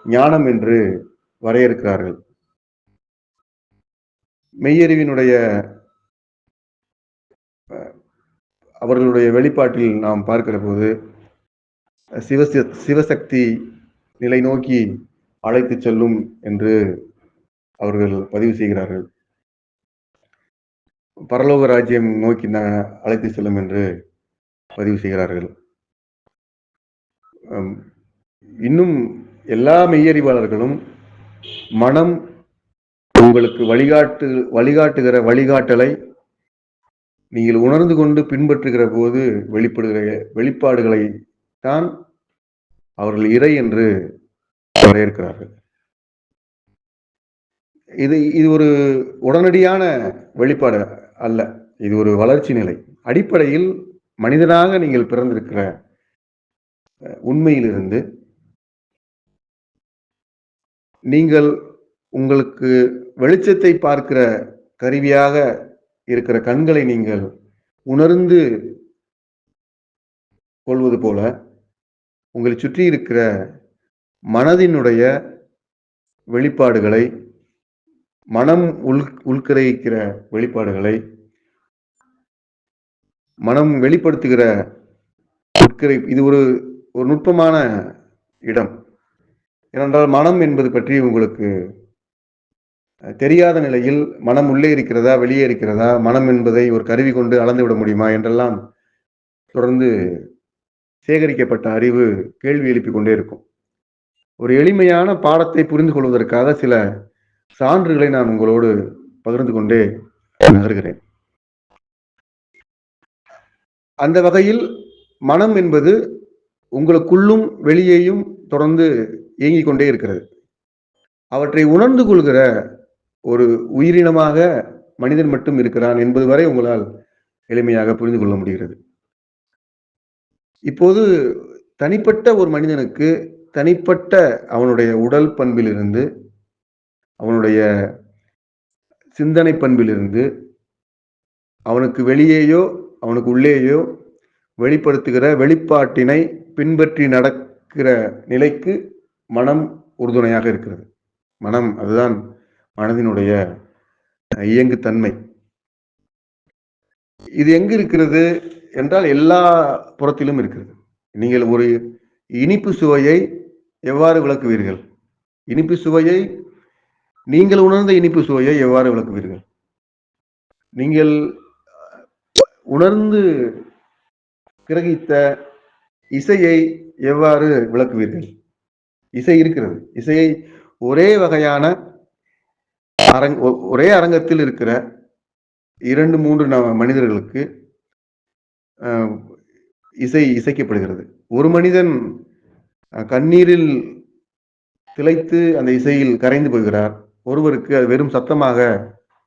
ஞானம் என்று வரையறுக்கிறார்கள். மெய்யறிவினுடைய அவர்களுடைய வெளிப்பாட்டில் நாம் பார்க்கிற போது சிவசக்தி நிலை நோக்கி அழைத்து செல்லும் என்று அவர்கள் பதிவு செய்கிறார்கள். பரலோக ராஜ்யம் நோக்கி அழைத்து செல்லும் என்று பதிவு செய்கிறார்கள். இன்னும் எல்லா மெய்யறிவாளர்களும் மனம் உங்களுக்கு வழிகாட்டுகிற வழிகாட்டலை நீங்கள் உணர்ந்து கொண்டு பின்பற்றுகிற போது வெளிப்படுகிற வெளிப்பாடுகளை தான் அவர்கள் இறை என்று வரையறுக்கிறார்கள். இது ஒரு உடனடியான வெளிப்பாடு அல்ல. இது ஒரு வளர்ச்சி நிலை. அடிப்படையில் மனிதனாக நீங்கள் பிறந்திருக்கிற உண்மையிலிருந்து நீங்கள் உங்களுக்கு வெளிச்சத்தை பார்க்கிற கருவியாக இருக்கிற கண்களை நீங்கள் உணர்ந்து கொள்வது போல உங்களை சுற்றி இருக்கிற மனதினுடைய வெளிப்பாடுகளை, மனம் உள்கிரகிக்கிற வெளிப்பாடுகளை, மனம் வெளிப்படுத்துகிற இது ஒரு நுட்பமான இடம். ஏனென்றால் மனம் என்பது பற்றி உங்களுக்கு தெரியாத நிலையில் மனம் உள்ளே இருக்கிறதா வெளியே இருக்கிறதா, மனம் என்பதை ஒரு கருவி கொண்டு அளந்து விட முடியுமா என்றெல்லாம் தொடர்ந்து சேகரிக்கப்பட்ட அறிவு கேள்வி எழுப்பிக் கொண்டே இருக்கும். ஒரு எளிமையான பாடத்தை புரிந்து கொள்வதற்காக சில சான்றுகளை நான் உங்களோடு பகிர்ந்து கொண்டே நகர்கிறேன். அந்த வகையில் மனம் என்பது உங்களுக்குள்ளும் வெளியேயும் தொடர்ந்து இயங்கிக் கொண்டே இருக்கிறது. அவற்றை உணர்ந்து கொள்கிற ஒரு உயிரினமாக மனிதன் மட்டும் இருக்கிறான் என்பது வரை உங்களால் எளிமையாக புரிந்து கொள்ள முடிகிறது. இப்போது தனிப்பட்ட ஒரு மனிதனுக்கு தனிப்பட்ட அவனுடைய உடல் பண்பிலிருந்து, அவனுடைய சிந்தனை பண்பிலிருந்து, அவனுக்கு வெளியேயோ அவனுக்கு உள்ளேயோ வெளிப்படுத்துகிற வெளிப்பாட்டினை பின்பற்றி நடக்கிற நிலைக்கு மனம் உறுதுணையாக இருக்கிறது. மனம் அதுதான் மனதினுடைய இயங்கு தன்மை. இது எங்கு இருக்கிறது என்றால் எல்லா புறத்திலும் இருக்கிறது. நீங்கள் ஒரு இனிப்பு சுவையை எவ்வாறு விளக்குவீர்கள்? இனிப்பு சுவையை நீங்கள் உணர்ந்த இனிப்பு சுவையை எவ்வாறு விளக்குவீர்கள்? நீங்கள் உணர்ந்து கிரகித்த இசையை எவ்வாறு விளக்குவீர்கள்? இசை இருக்கிறது. இசையை ஒரே வகையான ஒரே அரங்கத்தில் இருக்கிற 2-3 மனிதர்களுக்கு இசைக்கப்படுகிறது. ஒரு மனிதன் கண்ணீரில் திளைத்து அந்த இசையில் கரைந்து போகிறார். ஒருவருக்கு அது வெறும் சத்தமாக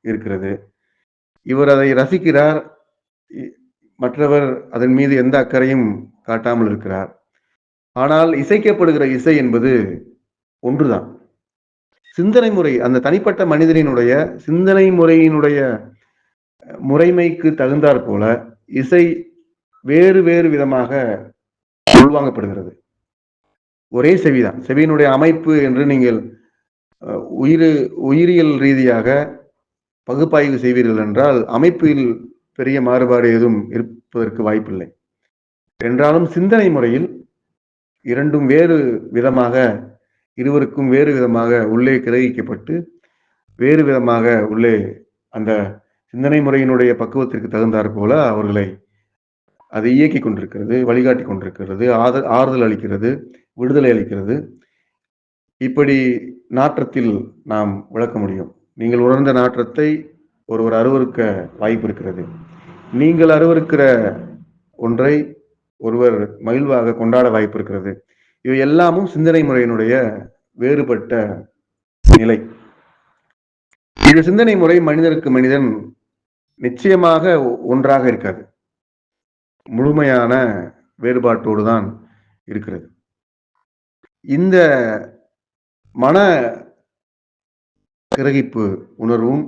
இருக்கிறது. இவர் அதை ரசிக்கிறார். மற்றவர் அதன் மீது எந்த அக்கறையும் காட்டாமல் இருக்கிறார். ஆனால் இசைக்கப்படுகிற இசை என்பது ஒன்றுதான். சிந்தனை முறை, அந்த தனிப்பட்ட மனிதனினுடைய சிந்தனை முறையினுடைய முறைமைக்கு தகுந்தாற் போல இசை வேறு வேறு விதமாக உள்வாங்கப்படுகிறது. ஒரே செவிதான். செவியினுடைய அமைப்பு என்று நீங்கள் உயிரியல் ரீதியாக பகுப்பாய்வு செய்வீர்கள் என்றால் அமைப்பில் பெரிய மாறுபாடு எதுவும் இருப்பதற்கு வாய்ப்பில்லை. என்றாலும் சிந்தனை முறையில் இரண்டும் வேறு விதமாக, இருவருக்கும் வேறு விதமாக உள்ளே கிரகிக்கப்பட்டு வேறு விதமாக உள்ளே அந்த சிந்தனை முறையினுடைய பக்குவத்திற்கு தகுந்தாற் போல அவர்களை அது இயக்கிக் கொண்டிருக்கிறது, வழிகாட்டி கொண்டிருக்கிறது, ஆறுதல் அளிக்கிறது, விடுதலை அளிக்கிறது. இப்படி நாற்றத்தில் நாம் விளக்க முடியும். நீங்கள் உணர்ந்த நாற்றத்தை ஒருவர் அருவருக்க வாய்ப்பு இருக்கிறது. நீங்கள் அருவருக்கிற ஒன்றை ஒருவர் மகிழ்வாக கொண்டாட வாய்ப்பு இருக்கிறது. இவை எல்லாமும் சிந்தனை முறையினுடைய வேறுபட்ட நிலை. இந்த சிந்தனை முறை மனிதனுக்கு மனிதன் நிச்சயமாக ஒன்றாக இருக்காது. முழுமையான வேறுபாட்டோடு தான் இருக்கிறது. இந்த மன கிரகிப்பு உணர்வும்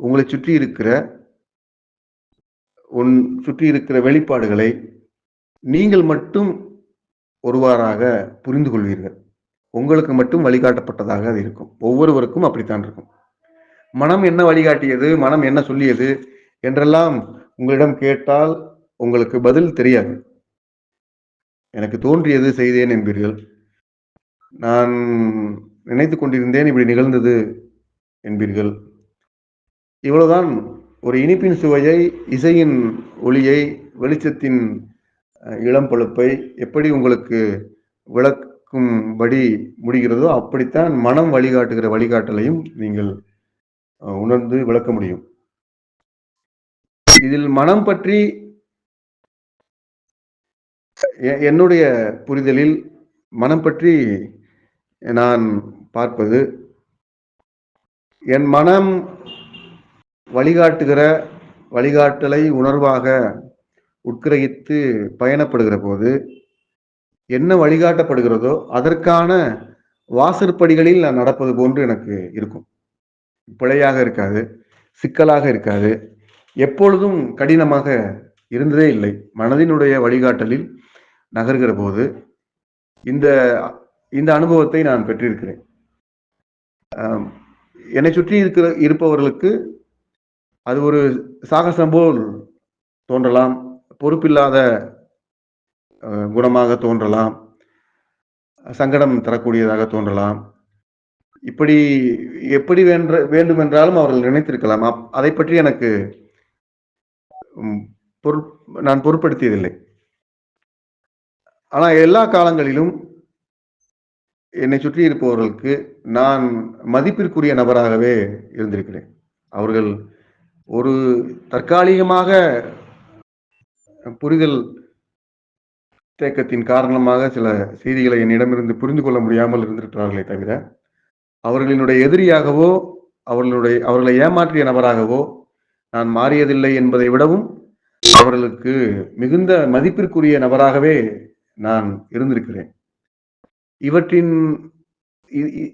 உங்களை சுற்றி இருக்கிற வெளிப்பாடுகளை நீங்கள் மட்டும் ஒருவாறாக புரிந்து கொள்வீர்கள். உங்களுக்கு மட்டும் வழிகாட்டப்பட்டதாக அது இருக்கும். ஒவ்வொருவருக்கும் அப்படித்தான் இருக்கும். மனம் என்ன வழிகாட்டியது, மனம் என்ன சொல்லியது என்றெல்லாம் உங்களிடம் கேட்டால் உங்களுக்கு பதில் தெரியாது. எனக்கு தோன்றியது செய்தேன் என்பீர்கள். நான் நினைத்துக் கொண்டிருந்தேன், இப்படி நிகழ்ந்தது என்பீர்கள். இவ்வளவுதான். ஒரு இனிப்பின் சுவையை, இசையின் ஒளியை, வெளிச்சத்தின் இளம் பழுப்பை எப்படி உங்களுக்கு விளக்கும்படி முடிகிறதோ அப்படித்தான் மனம் வழிகாட்டுகிற வழிகாட்டலையும் நீங்கள் உணர்ந்து விளக்க முடியும். இதில் மனம் பற்றி என்னுடைய புரிதலில் மனம் பற்றி நான் பார்ப்பது, என் மனம் வழிகாட்டுகிற வழிகாட்டலை உணர்வாக உட்கிரகித்து பயணப்படுகிற போது என்ன வழிகாட்டப்படுகிறதோ அதற்கான வாசற்படிகளில் நான் நடப்பது போன்று எனக்கு இருக்கும். பிழையாக இருக்காது, சிக்கலாக இருக்காது, எப்பொழுதும் கடினமாக இருந்ததே இல்லை. மனதினுடைய வழிகாட்டலில் நகர்கிற போது இந்த இந்த அனுபவத்தை நான் பெற்றிருக்கிறேன். என்னை சுற்றி இருப்பவர்களுக்கு அது ஒரு சாகசம் போல் தோன்றலாம், பொறுப்பில்லாத குணமாக தோன்றலாம், சங்கடம் தரக்கூடியதாக தோன்றலாம். இப்படி எப்படி வேண்டுமென்றாலும் அவர்கள் நினைத்திருக்கலாம். அதை பற்றி எனக்கு நான் பொருட்படுத்தியதில்லை. ஆனால் எல்லா காலங்களிலும் என்னை சுற்றி இருப்பவர்களுக்கு நான் மதிப்பிற்குரிய நபராகவே இருந்திருக்கிறேன். அவர்கள் ஒரு தற்காலிகமாக புரிதல் தேக்கத்தின் காரணமாக சில செய்திகளை என்னிடமிருந்து புரிந்து கொள்ள முடியாமல் இருந்திருக்கிறார்களே தவிர, அவர்களினுடைய எதிரியாகவோ அவர்களை ஏமாற்றிய நபராகவோ நான் மாறியதில்லை என்பதை விடவும் அவர்களுக்கு மிகுந்த மதிப்பிற்குரிய நபராகவே நான் இருந்திருக்கிறேன். இவற்றின்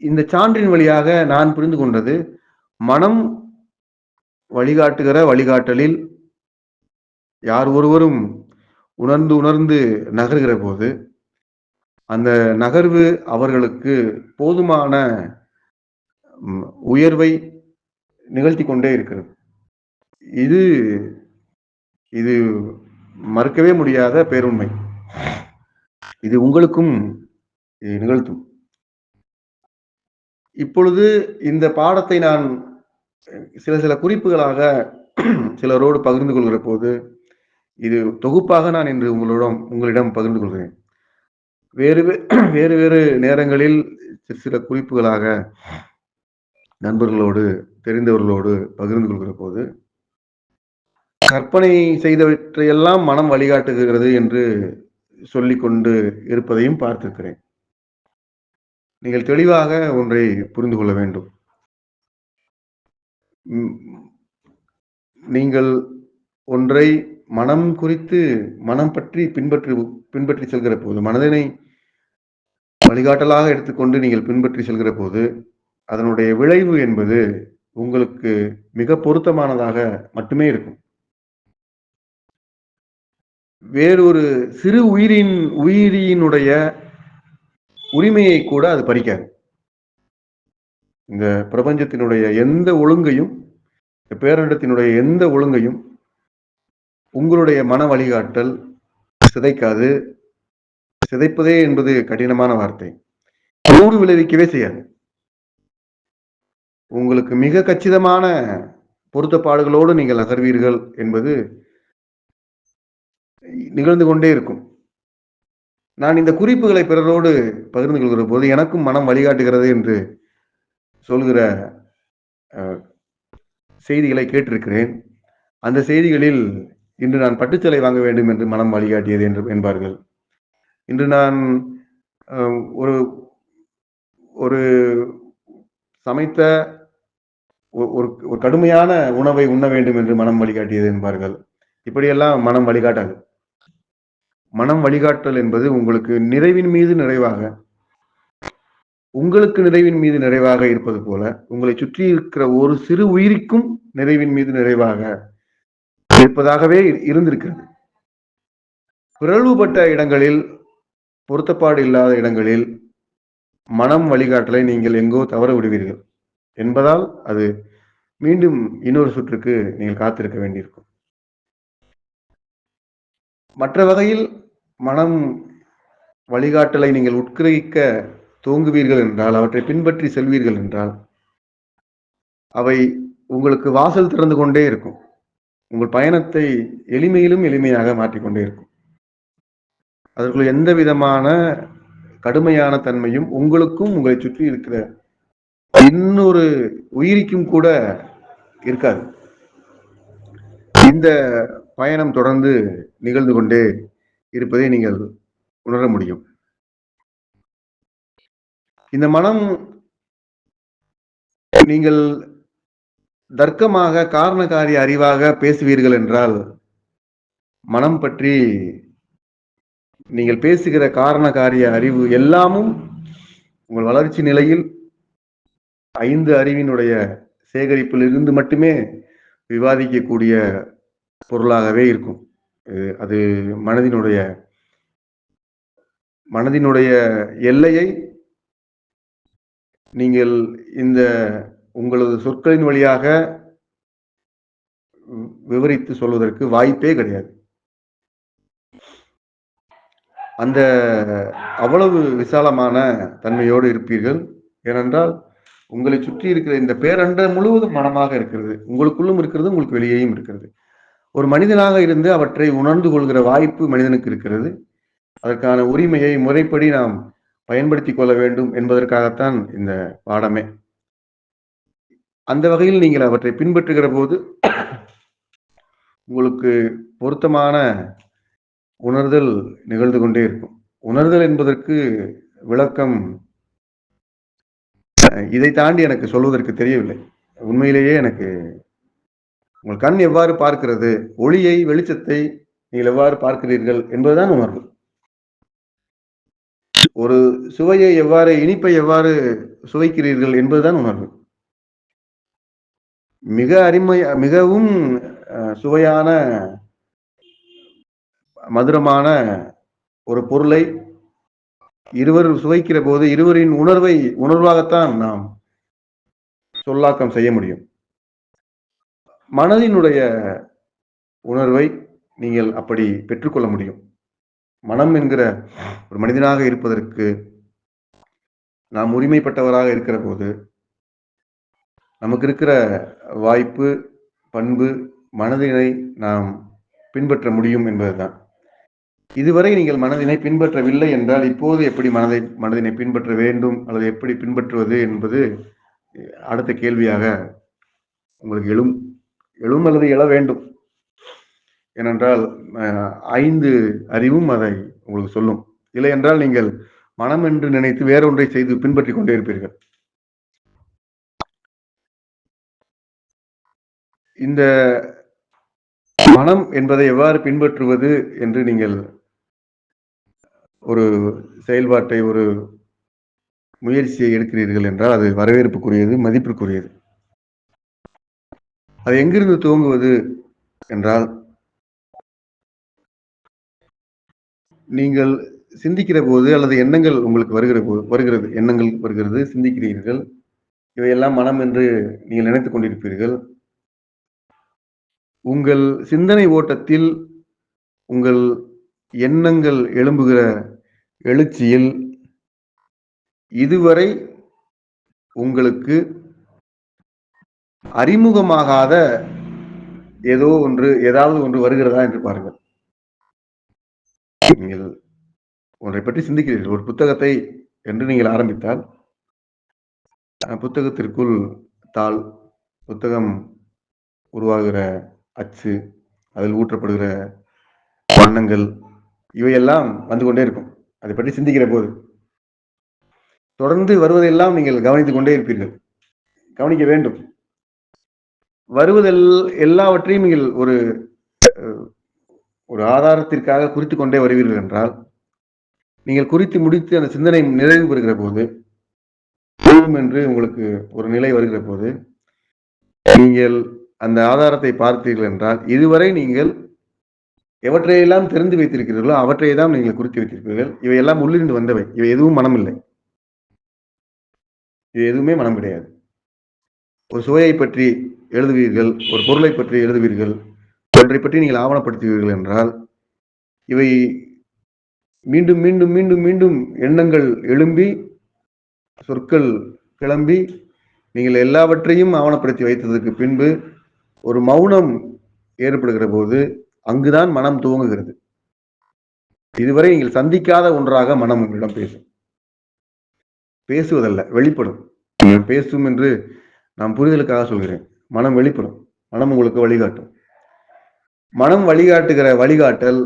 இந்த சான்றின் வழியாக நான் புரிந்து கொண்டது, மனம் வழிகாட்டுகிற வழிகாட்டலில் யார் ஒருவரும் உணர்ந்து நகர்கிற போது அந்த நகர்வு அவர்களுக்கு போதுமான உயர்வை நிகழ்த்தி கொண்டே இருக்கிறது. இது மறுக்கவே முடியாத பேருண்மை. இது உங்களுக்கும் நிகழ்த்தும். இப்பொழுது இந்த பாடத்தை நான் சில குறிப்புகளாக சிலரோடு பகிர்ந்து கொள்கிற போது, இது தொகுப்பாக நான் இன்று உங்களிடம் பகிர்ந்து கொள்கிறேன். வேறு நேரங்களில் சில குறிப்புகளாக நண்பர்களோடு, தெரிந்தவர்களோடு பகிர்ந்து கொள்கிற போது, கற்பனை செய்தவற்றையெல்லாம் மனம் வழிகாட்டுகிறது என்று சொல்லிக்கொண்டு இருப்பதையும் பார்த்திருக்கிறேன். நீங்கள் தெளிவாக ஒன்றை புரிந்து கொள்ள வேண்டும். நீங்கள் ஒன்றை மனம் பற்றி பின்பற்றி செல்கிற போது, மனதினை வழிகாட்டலாக எடுத்துக்கொண்டு நீங்கள் பின்பற்றி செல்கிற போது, அதனுடைய விளைவு என்பது உங்களுக்கு மிக பொருத்தமானதாக மட்டுமே இருக்கும். வேறொரு சிறு உயிரினுடைய உரிமையை கூட அது பறிக்காது. இந்த பிரபஞ்சத்தினுடைய எந்த ஒழுங்கையும், பேரிடத்தினுடைய எந்த ஒழுங்கையும் உங்களுடைய மன வழிகாட்டல் சிதைக்காது. சிதைப்பதே என்பது கடினமான வார்த்தை. ஊறு விளைவிக்கவே செய்யாது. உங்களுக்கு மிக கச்சிதமான பொருத்தப்பாடுகளோடு நீங்கள் நகர்வீர்கள் என்பது நிகழ்ந்து கொண்டே இருக்கும். நான் இந்த குறிப்புகளை பிறரோடு பகிர்ந்து கொள்கிற போது எனக்கும் மனம் வழிகாட்டுகிறது என்று சொல்கிற செய்திகளை கேட்டிருக்கிறேன். அந்த செய்திகளில் இன்று நான் பட்டுச்சேலை வாங்க வேண்டும் என்று மனம் வழிகாட்டியது என்று என்பார்கள். இன்று நான் ஒரு ஒரு சமைத்த ஒரு ஒரு கடுமையான உணவை உண்ண வேண்டும் என்று மனம் வழிகாட்டியது என்பார்கள். இப்படியெல்லாம் மனம் வழிகாட்டாது. மனம் வழிகாட்டல் என்பது உங்களுக்கு நிறைவின் மீது நிறைவாக, உங்களுக்கு நிறைவின் மீது நிறைவாக இருப்பது போல, உங்களை சுற்றி இருக்கிற ஒரு சிறு உயிரிக்கும் நிறைவின் மீது நிறைவாக இருப்பதாகவே இருந்திருக்கிறது. பிறழ்வுபட்ட இடங்களில், பொருத்தப்பாடு இல்லாத இடங்களில் மனம் வழிகாட்டலை நீங்கள் எங்கோ தவற விடுவீர்கள் என்பதால் அது மீண்டும் இன்னொரு சுற்றுக்கு நீங்கள் காத்திருக்க வேண்டியிருக்கும். மற்ற வகையில் மனம் வழிகாட்டலை நீங்கள் உட்கிரகிக்க துவங்குவீர்கள் என்றால், அவற்றை பின்பற்றி செல்வீர்கள் என்றால், அவை உங்களுக்கு வாசல் திறந்து கொண்டே இருக்கும். உங்கள் பயணத்தை எளிமையிலும் எளிமையாக மாற்றிக்கொண்டே இருக்கும். அதற்குள் எந்த விதமான கடுமையான தன்மையும் உங்களுக்கும் உங்களை சுற்றி இருக்கிற இன்னொரு உயிரிக்கும் கூட இருக்காது. இந்த பயணம் தொடர்ந்து நிகழ்ந்து கொண்டே இருப்பதை நீங்கள் உணர முடியும். இந்த மனம் நீங்கள் தர்க்கமாக காரண காரிய அறிவாக பேசுவீர்கள் என்றால், மனம் பற்றி நீங்கள் பேசுகிற காரண காரிய அறிவு எல்லாமும் உங்கள் வளர்ச்சி நிலையில் 5 அறிவினுடைய சேகரிப்பில் இருந்து மட்டுமே விவாதிக்கக்கூடிய பொருளாகவே இருக்கும். அது மனதினுடைய எல்லையை நீங்கள் இந்த உங்களது சொற்களின் வழியாக விவரித்து சொல்வதற்கு வாய்ப்பே கிடையாது. அந்த அவ்வளவு விசாலமான தன்மையோடு இருப்பீர்கள். ஏனென்றால் உங்களை சுற்றி இருக்கிற இந்த பேரண்டம் முழுவதும் மனமாக இருக்கிறது. உங்களுக்குள்ளும் இருக்கிறது, உங்களுக்கு வெளியேயும் இருக்கிறது. ஒரு மனிதனாக இருந்து அவற்றை உணர்ந்து கொள்கிற வாய்ப்பு மனிதனுக்கு இருக்கிறது. அதற்கான உரிமையை முறைப்படி நாம் பயன்படுத்திக் கொள்ள வேண்டும் என்பதற்காகத்தான் இந்த பாடமே. அந்த வகையில் நீங்கள் அவற்றை பின்பற்றுகிற போது உங்களுக்கு பொருத்தமான உணர்தல் நிகழ்ந்து கொண்டே இருக்கும். உணர்தல் என்பதற்கு விளக்கம் இதை தாண்டி எனக்கு சொல்வதற்கு தெரியவில்லை. உண்மையிலேயே எனக்கு உங்கள் கண் எவ்வாறு பார்க்கிறது, ஒளியை, வெளிச்சத்தை நீங்கள் எவ்வாறு பார்க்கிறீர்கள் என்பதுதான் உணர்வு. ஒரு சுவையை எவ்வாறு, இனிப்பை எவ்வாறு சுவைக்கிறீர்கள் என்பதுதான் உணர்வு. மிகவும் சுவையான, மதுரமான ஒரு பொருளை இருவர் சுவைக்கிற போது இருவரின் உணர்வாகத்தான் நாம் சொல்லாக்கம் செய்ய முடியும். மனதினுடைய உணர்வை நீங்கள் அப்படி பெற்றுக்கொள்ள முடியும். மனம் என்கிற ஒரு மனிதனாக இருப்பதற்கு நாம் உரிமைப்பட்டவராக இருக்கிற போது நமக்கு இருக்கிற வாய்ப்பு, பண்பு, மனதினை நாம் பின்பற்ற முடியும் என்பதுதான். இதுவரை நீங்கள் மனதினை பின்பற்றவில்லை என்றால் இப்போது எப்படி மனதினை பின்பற்ற வேண்டும் அல்லது எப்படி பின்பற்றுவது என்பது அடுத்த கேள்வியாக உங்களுக்கு எழும் அல்லது எழ வேண்டும். ஏனென்றால் 5 அறிவும் அதை உங்களுக்கு சொல்லும். இல்லை என்றால் நீங்கள் மனம் என்று நினைத்து வேறொன்றை செய்து பின்பற்றிக் கொண்டே இருப்பீர்கள். இந்த மனம் என்பதை எவ்வாறு பின்பற்றுவது என்று நீங்கள் ஒரு செயல்பாட்டை, ஒரு முயற்சியை எடுக்கிறீர்கள் என்றால் அது வரவேற்புக்குரியது, மதிப்பிற்குரியது. அது எங்கிருந்து துவங்குவது என்றால், நீங்கள் சிந்திக்கிற போது அல்லது எண்ணங்கள் உங்களுக்கு வருகிறது, சிந்திக்கிறீர்கள். இவையெல்லாம் மனம் என்று நீங்கள் நினைத்துக் கொண்டிருப்பீர்கள். உங்கள் சிந்தனை ஓட்டத்தில் உங்கள் எண்ணங்கள் எழும்புகிற எழுச்சியில் இதுவரை உங்களுக்கு அறிமுகமாகாத ஏதாவது ஒன்று வருகிறதா என்று பாருங்கள். நீங்கள் ஒன்றை பற்றி சிந்திக்கிறீர்கள். ஒரு புத்தகத்தை என்று நீங்கள் ஆரம்பித்தால், புத்தகத்திற்குள் தாள், புத்தகம் உருவாகிற அச்சு, அதில் ஊற்றப்படுகிற வண்ணங்கள், இவையெல்லாம் வந்து கொண்டே இருக்கும். அதை பற்றி சிந்திக்கிற போது தொடர்ந்து வருவதெல்லாம் நீங்கள் கவனித்துக் கொண்டே இருப்பீர்கள். கவனிக்க வேண்டும். எல்லாவற்றையும் நீங்கள் ஒரு ஆதாரத்திற்காக குறித்துக் கொண்டே வருவீர்கள் என்றால், நீங்கள் குறித்து முடித்து அந்த சிந்தனை நிறைவு பெறுகிற போது, போதும் என்று உங்களுக்கு ஒரு நிலை வருகிற போது, நீங்கள் அந்த ஆதாரத்தை பார்த்தீர்கள் என்றால், இதுவரை நீங்கள் எவற்றையெல்லாம் தெரிந்து வைத்திருக்கிறீர்களோ அவற்றை தான் நீங்கள் குறித்து வைத்திருக்கிறீர்கள். இவையெல்லாம் உள்ளிருந்து வந்தவை. இவை எதுவும் மனம் இல்லை. இது எதுவுமே மனம் கிடையாது. ஒரு சுவையை பற்றி எழுதுவீர்கள், ஒரு பொருளை பற்றி எழுதுவீர்கள், ஒன்றை பற்றி நீங்கள் ஆவணப்படுத்துவீர்கள் என்றால், இவை மீண்டும் மீண்டும் மீண்டும் மீண்டும் எண்ணங்கள் எழும்பி, சொற்கள் கிளம்பி, நீங்கள் எல்லாவற்றையும் ஆவணப்படுத்தி வைத்ததற்கு பின்பு ஒரு மௌனம் ஏற்படுகிற போது அங்குதான் மனம் துவங்குகிறது. இதுவரை நீங்கள் சந்திக்காத ஒன்றாக மனம் உங்களிடம் பேசும். பேசுவதல்ல, வெளிப்படும். பேசும் என்று நான் புரிதலுக்காக சொல்கிறேன். மனம் வெளிப்படும். மனம் உங்களுக்கு வழிகாட்டும். மனம் வழிகாட்டுகிற வழிகாட்டல்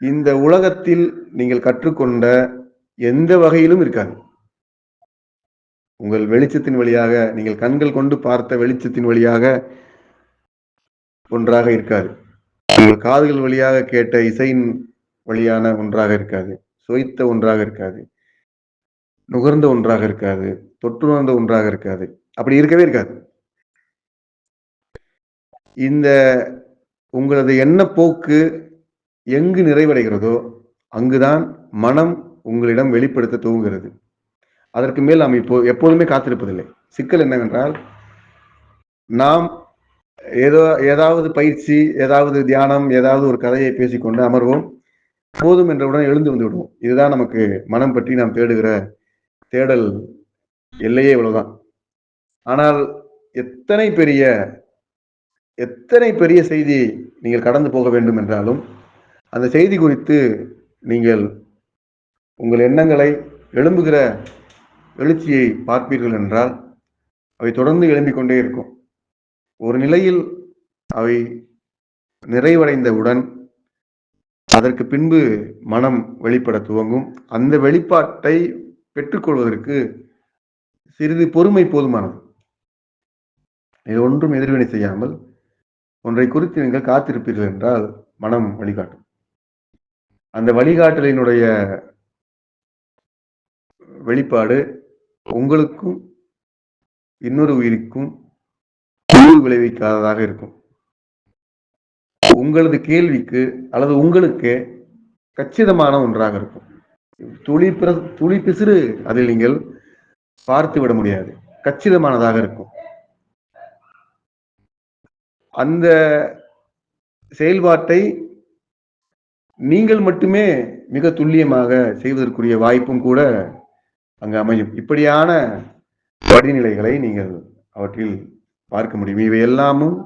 இந்த உலகத்தில் நீங்கள் கற்றுக்கொண்ட எந்த வகையிலும் இருக்காது. உங்கள் வெளிச்சத்தின் வழியாக, நீங்கள் கண்கள் கொண்டு பார்த்த வெளிச்சத்தின் வழியாக ஒன்றாக இருக்காது. உங்கள் காதுகள் வழியாக கேட்ட இசையின் வழியான ஒன்றாக இருக்காது. சுவைத்த ஒன்றாக இருக்காது. நுகர்ந்த ஒன்றாக இருக்காது. தொற்றுணர்ந்த ஒன்றாக இருக்காது. அப்படி இருக்கவே இருக்காது. இந்த உங்களது எண்ணப்போக்கு எங்கு நிறைவடைகிறதோ அங்குதான் மனம் உங்களிடம் வெளிப்படுத்த துவங்குகிறது. அதற்கு மேல் நாம் எப்போதுமே காத்திருப்பதில்லை. சிக்கல் என்னவென்றால், நாம் ஏதாவது பயிற்சி, ஏதாவது தியானம், ஏதாவது ஒரு கதையை பேசிக்கொண்டு அமர்வோம். போதும் என்றவுடன் எழுந்து வந்து விடுவோம். இதுதான் நமக்கு மனம் பற்றி நாம் தேடுகிற தேடல் எல்லையே இவ்வளவுதான். ஆனால் எத்தனை பெரிய செய்தி நீங்கள் கடந்து போக வேண்டும் என்றாலும், அந்த செய்தி குறித்து நீங்கள் உங்கள் எண்ணங்களை எழும்புகிற எழுச்சியை பார்ப்பீர்கள் என்றால், அவை தொடர்ந்து எழும்பிக் கொண்டே இருக்கும். ஒரு நிலையில் அவை நிறைவடைந்தவுடன் அதற்கு பின்பு மனம் வெளிப்பட துவங்கும். அந்த வெளிப்பாட்டை பெற்றுக்கொள்வதற்கு சிறிது பொறுமை போதுமானது. இது ஒன்றும் எதிர்வினை செய்யாமல் ஒன்றை குறித்து நீங்கள் காத்திருப்பீர்கள் என்றால் மனம் வழிகாட்டும். அந்த வழிகாட்டலினுடைய வெளிப்பாடு உங்களுக்கும் இன்னொரு உயிருக்கும் விளைவிக்காததாக இருக்கும். உங்களது கேள்விக்கு அல்லது உங்களுக்கு கச்சிதமான ஒன்றாக இருக்கும். துளி பிசிறு அதில் நீங்கள் பார்த்து விட முடியாது. கச்சிதமானதாக இருக்கும். அந்த செயல்பாட்டை நீங்கள் மட்டுமே மிக துல்லியமாக செய்வதற்குரிய வாய்ப்பும் கூட அங்கு அமையும். இப்படியான படிநிலைகளை நீங்கள் அவற்றில் பார்க்க முடியும். இவை எல்லாமும்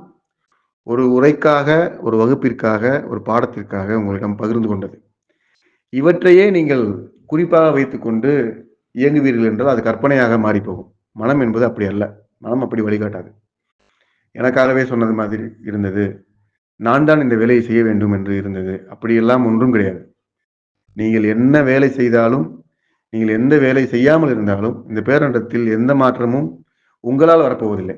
ஒரு உரைக்காக, ஒரு வகுப்பிற்காக, ஒரு பாடத்திற்காக உங்களிடம் பகிர்ந்து கொண்டது. இவற்றையே நீங்கள் குறிப்பாக வைத்துக்கொண்டு இயங்குவீர்கள் என்றால் அது கற்பனையாக மாறிப்போகும். மனம் என்பது அப்படி அல்ல. மனம் அப்படி வழிகாட்டாது. எனக்காகவே சொன்னது மாதிரி இருந்தது. நான் தான் இந்த வேலையை செய்ய வேண்டும் என்று இருந்தது. அப்படியெல்லாம் ஒன்றும் கிடையாது. நீங்கள் என்ன வேலை செய்தாலும், நீங்கள் எந்த வேலை செய்யாமல் இருந்தாலும், இந்த பேரண்டத்தில் எந்த மாற்றமும் உங்களால் வரப்போவதில்லை.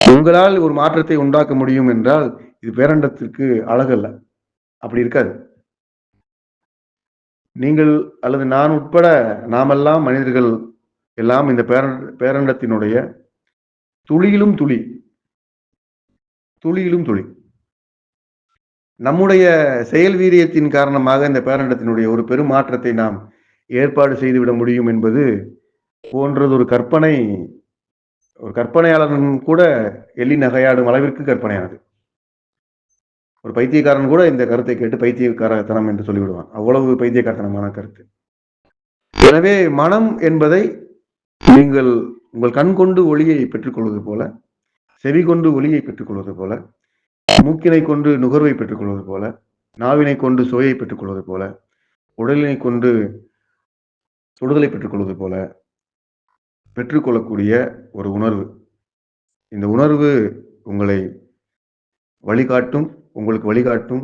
உங்களால் ஒரு மாற்றத்தை உண்டாக்க முடியும் என்றால் இது பேரண்டத்திற்கு அழகல்ல. அப்படி இருக்காது. நீங்கள் அல்லது நான் உட்பட நாமெல்லாம் மனிதர்கள் எல்லாம் இந்த பேரண்டத்தினுடைய துளியிலும் துளி. நம்முடைய செயல் வீரியத்தின் காரணமாக இந்த பேரண்டத்தினுடைய ஒரு பெரும் மாற்றத்தை நாம் ஏற்பாடு செய்துவிட முடியும் என்பது போன்றது ஒரு கற்பனை. ஒரு கற்பனையாளன் கூட எள்ளி நகையாடும் அளவிற்கு கற்பனையானது. ஒரு பைத்தியக்காரன் கூட இந்த கருத்தை கேட்டு பைத்தியக்காரத்தனம் என்று சொல்லிவிடுவான். அவ்வளவு பைத்தியக்காரத்தனமான கருத்து. எனவே மனம் என்பதை நீங்கள் உங்கள் கண் கொண்டு ஒளியை பெற்றுக்கொள்வது போல, செவி கொண்டு ஒளியை பெற்றுக்கொள்வது போல, மூக்கினை கொண்டு நுகர்வை பெற்றுக்கொள்வது போல, நாவினை கொண்டு சுவையை பெற்றுக்கொள்வது போல, உடலினை கொண்டு சுடுதலை பெற்றுக்கொள்வது போல பெற்றுக்கொள்ளக்கூடிய ஒரு உணர்வு. இந்த உணர்வு உங்களை வழிகாட்டும், உங்களுக்கு வழிகாட்டும்,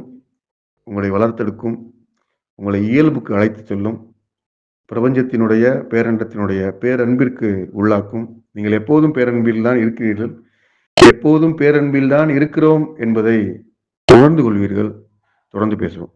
உங்களை வளர்த்தெடுக்கும், உங்களை இயல்புக்கு அழைத்துச் செல்லும், பிரபஞ்சத்தினுடைய பேரண்டத்தினுடைய பேரன்பிற்கு உள்ளாக்கும். நீங்கள் எப்போதும் பேரன்பில் தான் இருக்கிறீர்கள், எப்போதும் பேரன்பில் தான் இருக்கிறோம் என்பதை உணர்ந்து கொள்வீர்கள். தொடர்ந்து பேசுவோம்.